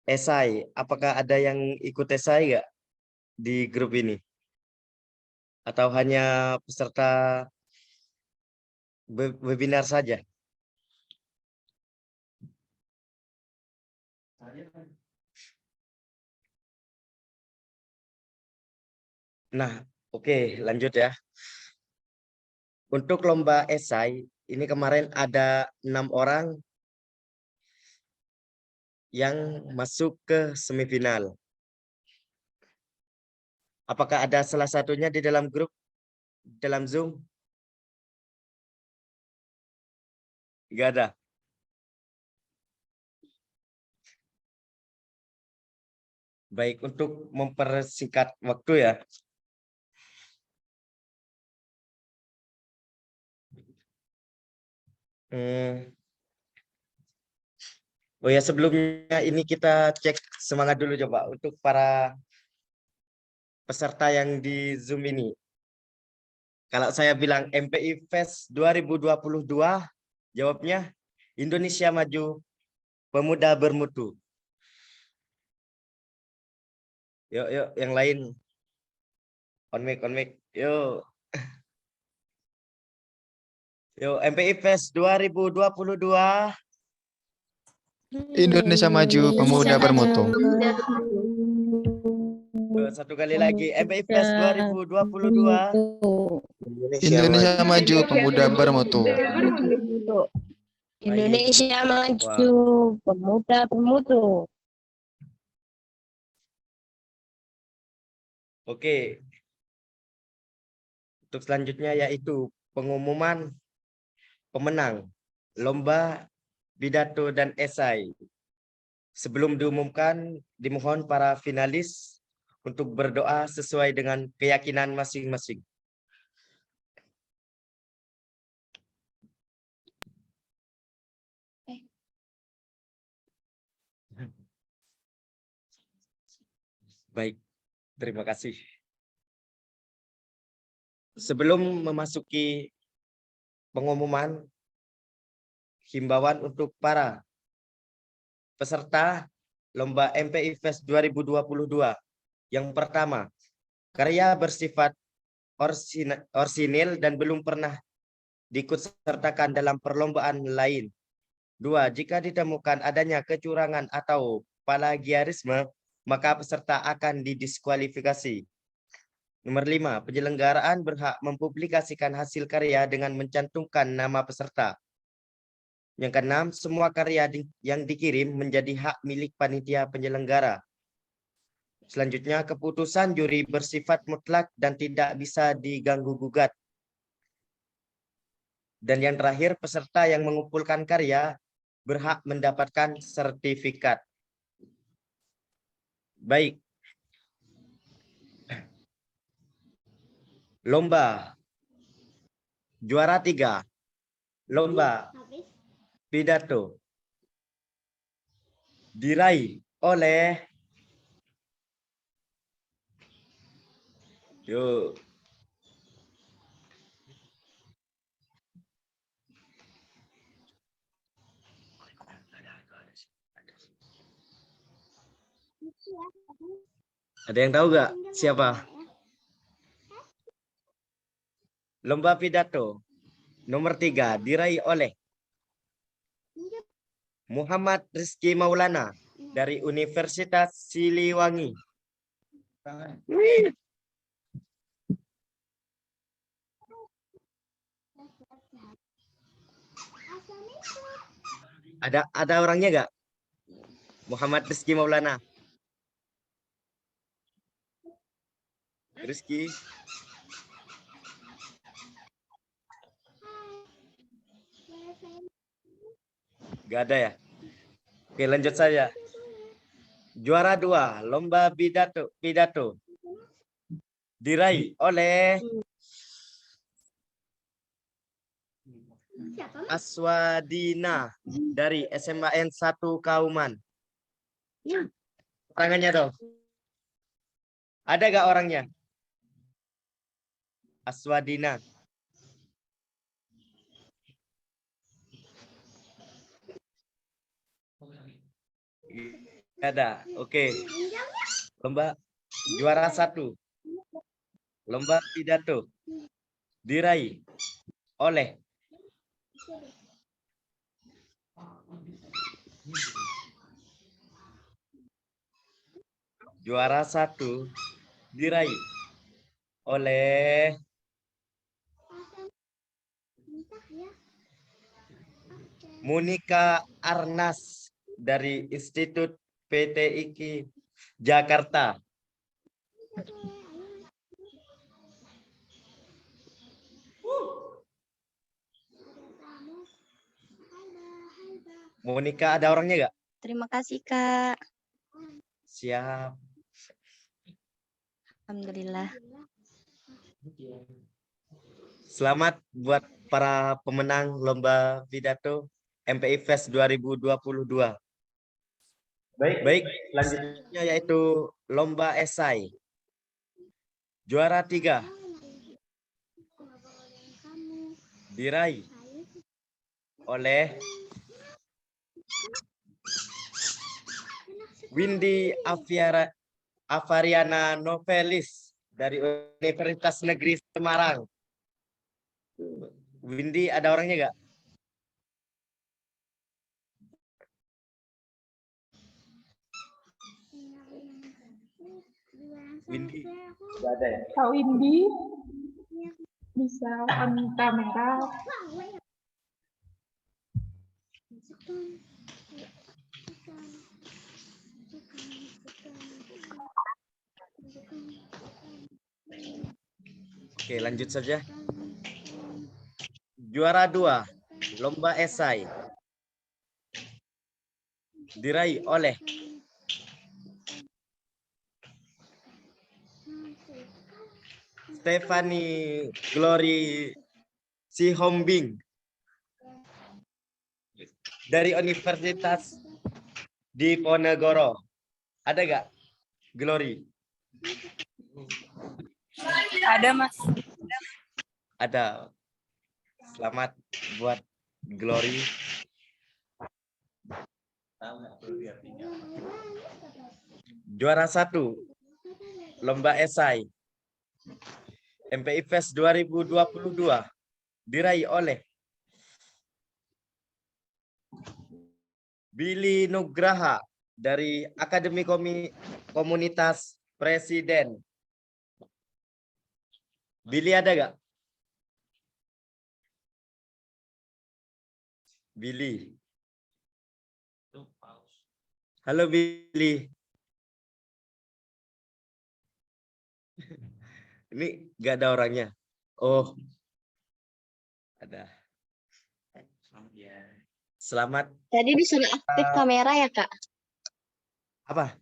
Esai. Apakah ada yang ikut esai nggak di grup ini? Atau hanya peserta webinar saja? Nah, oke, lanjut ya. Untuk lomba esai, ini kemarin ada 6 orang yang masuk ke semifinal. Apakah ada salah satunya di dalam grup, dalam Zoom? Nggak ada. Baik, untuk mempersingkat waktu ya. Oh ya, sebelumnya ini kita cek semangat dulu coba untuk para peserta yang di Zoom ini. Kalau saya bilang MPI Fest 2022, jawabnya Indonesia Maju pemuda bermutu. Yuk, yuk, yang lain. On mic, yuk. Yuk, MPI Fest 2022. Indonesia Maju, Pemuda Bermutu. Yuk, satu kali lagi, MPI Fest 2022. Indonesia Maju, Pemuda Bermutu. Indonesia Maju, Pemuda Bermutu. Oke. Untuk selanjutnya yaitu pengumuman pemenang lomba pidato dan esai. Sebelum diumumkan, dimohon para finalis untuk berdoa sesuai dengan keyakinan masing-masing. Baik, terima kasih. Sebelum memasuki pengumuman, himbauan untuk para peserta Lomba MPI Fest 2022. Yang pertama, karya bersifat orsinil dan belum pernah diikutsertakan dalam perlombaan lain. 2. Jika ditemukan adanya kecurangan atau plagiarisme, maka peserta akan didiskualifikasi. Nomor 5, penyelenggaraan berhak mempublikasikan hasil karya dengan mencantumkan nama peserta. Yang keenam, semua karya yang dikirim menjadi hak milik panitia penyelenggara. Selanjutnya, keputusan juri bersifat mutlak dan tidak bisa diganggu-gugat. Dan yang terakhir, peserta yang mengumpulkan karya berhak mendapatkan sertifikat. Baik. Lomba juara 3, lomba pidato diraih oleh Ada yang tahu nggak siapa? Lomba pidato nomor 3 diraih oleh Muhammad Rizky Maulana dari Universitas Siliwangi. Ada orangnya nggak? Muhammad Rizky Maulana. Rizky. Gak ada ya? Oke, lanjut saja. Juara 2, lomba pidato diraih oleh Aswadina dari SMAN 1 Kauman. Tangannya dong. Ada gak orangnya? Aswadina. Ada. Oke. Lomba juara 1. Lomba pidato diraih oleh juara 1 diraih oleh Monika Arnas dari Institut PTIK Jakarta. Monika, ada orangnya nggak? Terima kasih, Kak. Siap. Alhamdulillah. Selamat buat para pemenang Lomba Pidato MPI Fest 2022. Baik, selanjutnya yaitu Lomba Esai. Juara 3 diraih oleh Windy Avariana Novelis dari Universitas Negeri Semarang. Windy, ada orangnya nggak? Windy. Nggak ada ya? Kak Windy bisa on kamera. Oke, lanjut saja. Juara 2, lomba esai. Diraih oleh Stephanie Glory Sihombing dari Universitas Diponegoro. Ada nggak, Glory? Ada, Mas. Ada. Selamat buat Glory. Juara 1, lomba esai MPI Fest 2022 diraih oleh Billy Nugraha dari Akademi Komunitas Presiden. Billy ada nggak? Billy. Halo Billy. Ini nggak ada orangnya. Oh, ada. Selamat. Tadi disuruh aktif kamera ya, Kak? Apa?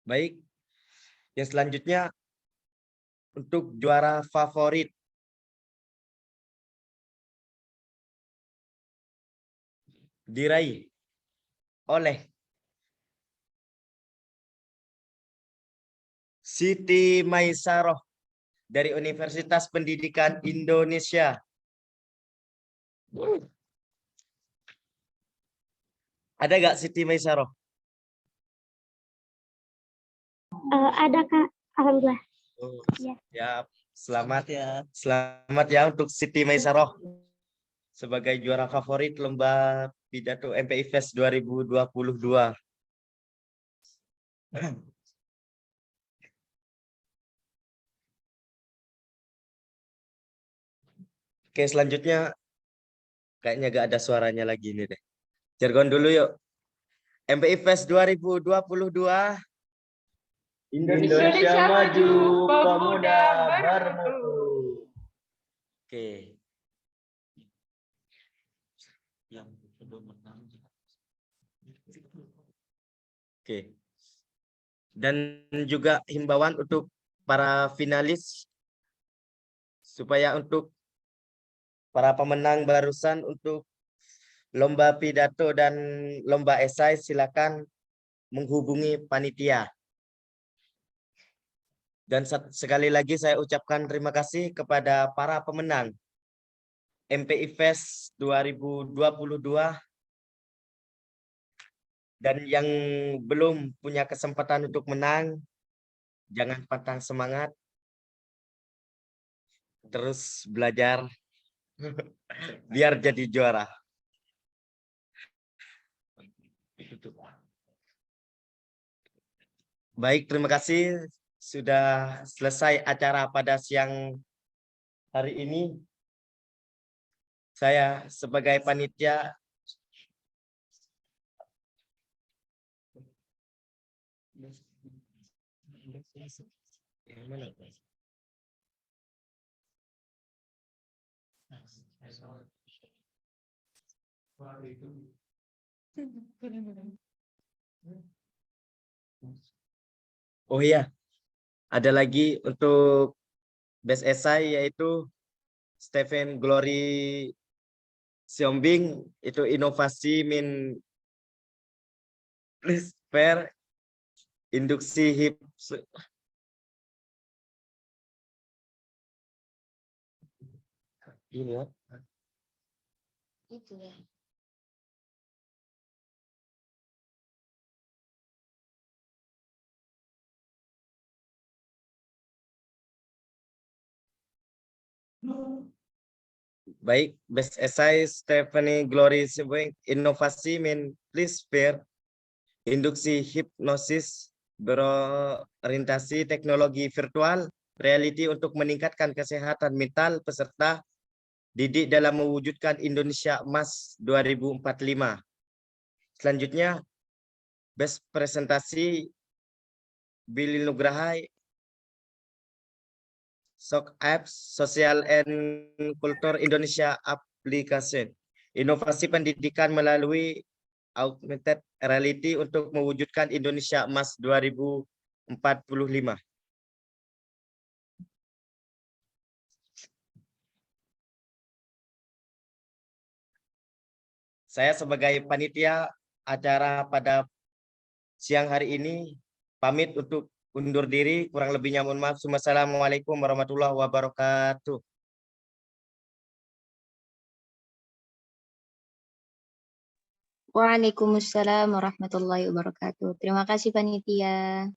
Baik. Yang selanjutnya untuk juara favorit. Diraih oleh Siti Maisaroh dari Universitas Pendidikan Indonesia. Ada nggak Siti Maisaroh? Ada, Kak. Alhamdulillah. Oh, Ya. siap. Selamat ya. Selamat ya untuk Siti Maisaroh sebagai juara favorit lomba pidato MPI Fest 2022. Oke, selanjutnya kayaknya gak ada suaranya lagi nih deh. Jargon dulu yuk. MPI Fest 2022. Indonesia maju, pemuda bermutu. Oke. Oke. Dan juga himbauan untuk para finalis supaya untuk para pemenang barusan untuk lomba pidato dan lomba esai silakan menghubungi panitia. Dan sekali lagi saya ucapkan terima kasih kepada para pemenang MPI Fest 2022. Dan yang belum punya kesempatan untuk menang, jangan patah semangat. Terus belajar biar jadi juara. Baik, terima kasih. Sudah selesai acara pada siang hari ini. Saya sebagai panitia oh iya, ada lagi untuk best essay yaitu Stephen Glory Siombing, itu inovasi min fair induksi Ini ya. Itu ya. Baik, best essay Stephanie Glory Sebeng, inovasi please fair, induksi hipnosis berorientasi teknologi virtual reality untuk meningkatkan kesehatan mental peserta didik dalam mewujudkan Indonesia Emas 2045. Selanjutnya, best presentasi Billy Nugrahai, SOC Apps, Social and Culture Indonesia Application. Inovasi pendidikan melalui augmented reality untuk mewujudkan Indonesia Emas 2045. Saya sebagai panitia acara pada siang hari ini pamit untuk undur diri, kurang lebihnya mohon maaf. Wassalamualaikum warahmatullahi wabarakatuh. Waalaikumsalam warahmatullahi wabarakatuh. Terima kasih panitia.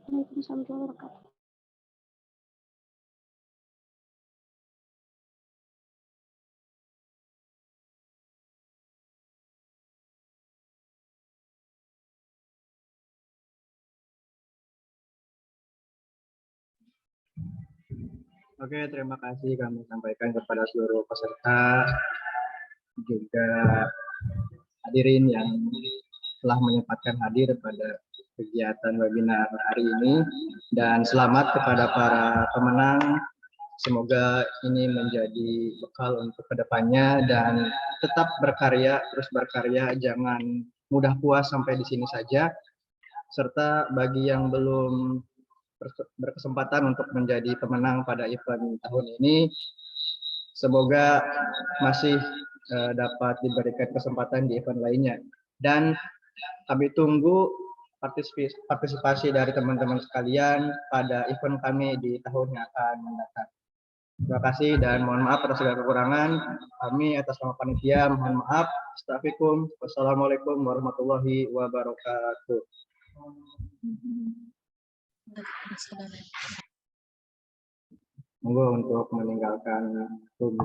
Waalaikumsalam warahmatullahi wabarakatuh. Oke, terima kasih kami sampaikan kepada seluruh peserta, juga hadirin yang telah menyempatkan hadir pada kegiatan webinar hari ini. Dan selamat kepada para pemenang. Semoga ini menjadi bekal untuk kedepannya dan tetap berkarya, terus berkarya, jangan mudah puas sampai di sini saja. Serta bagi yang belum berkesempatan untuk menjadi pemenang pada event tahun ini, semoga masih dapat diberikan kesempatan di event lainnya. Dan kami tunggu partisipasi dari teman-teman sekalian pada event kami di tahun yang akan mendatang. Terima kasih dan mohon maaf atas segala kekurangan. Kami atas nama panitia mohon maaf. Astaghfirullahaladzim. Wassalamualaikum warahmatullahi wabarakatuh. Monggo untuk meninggalkan room.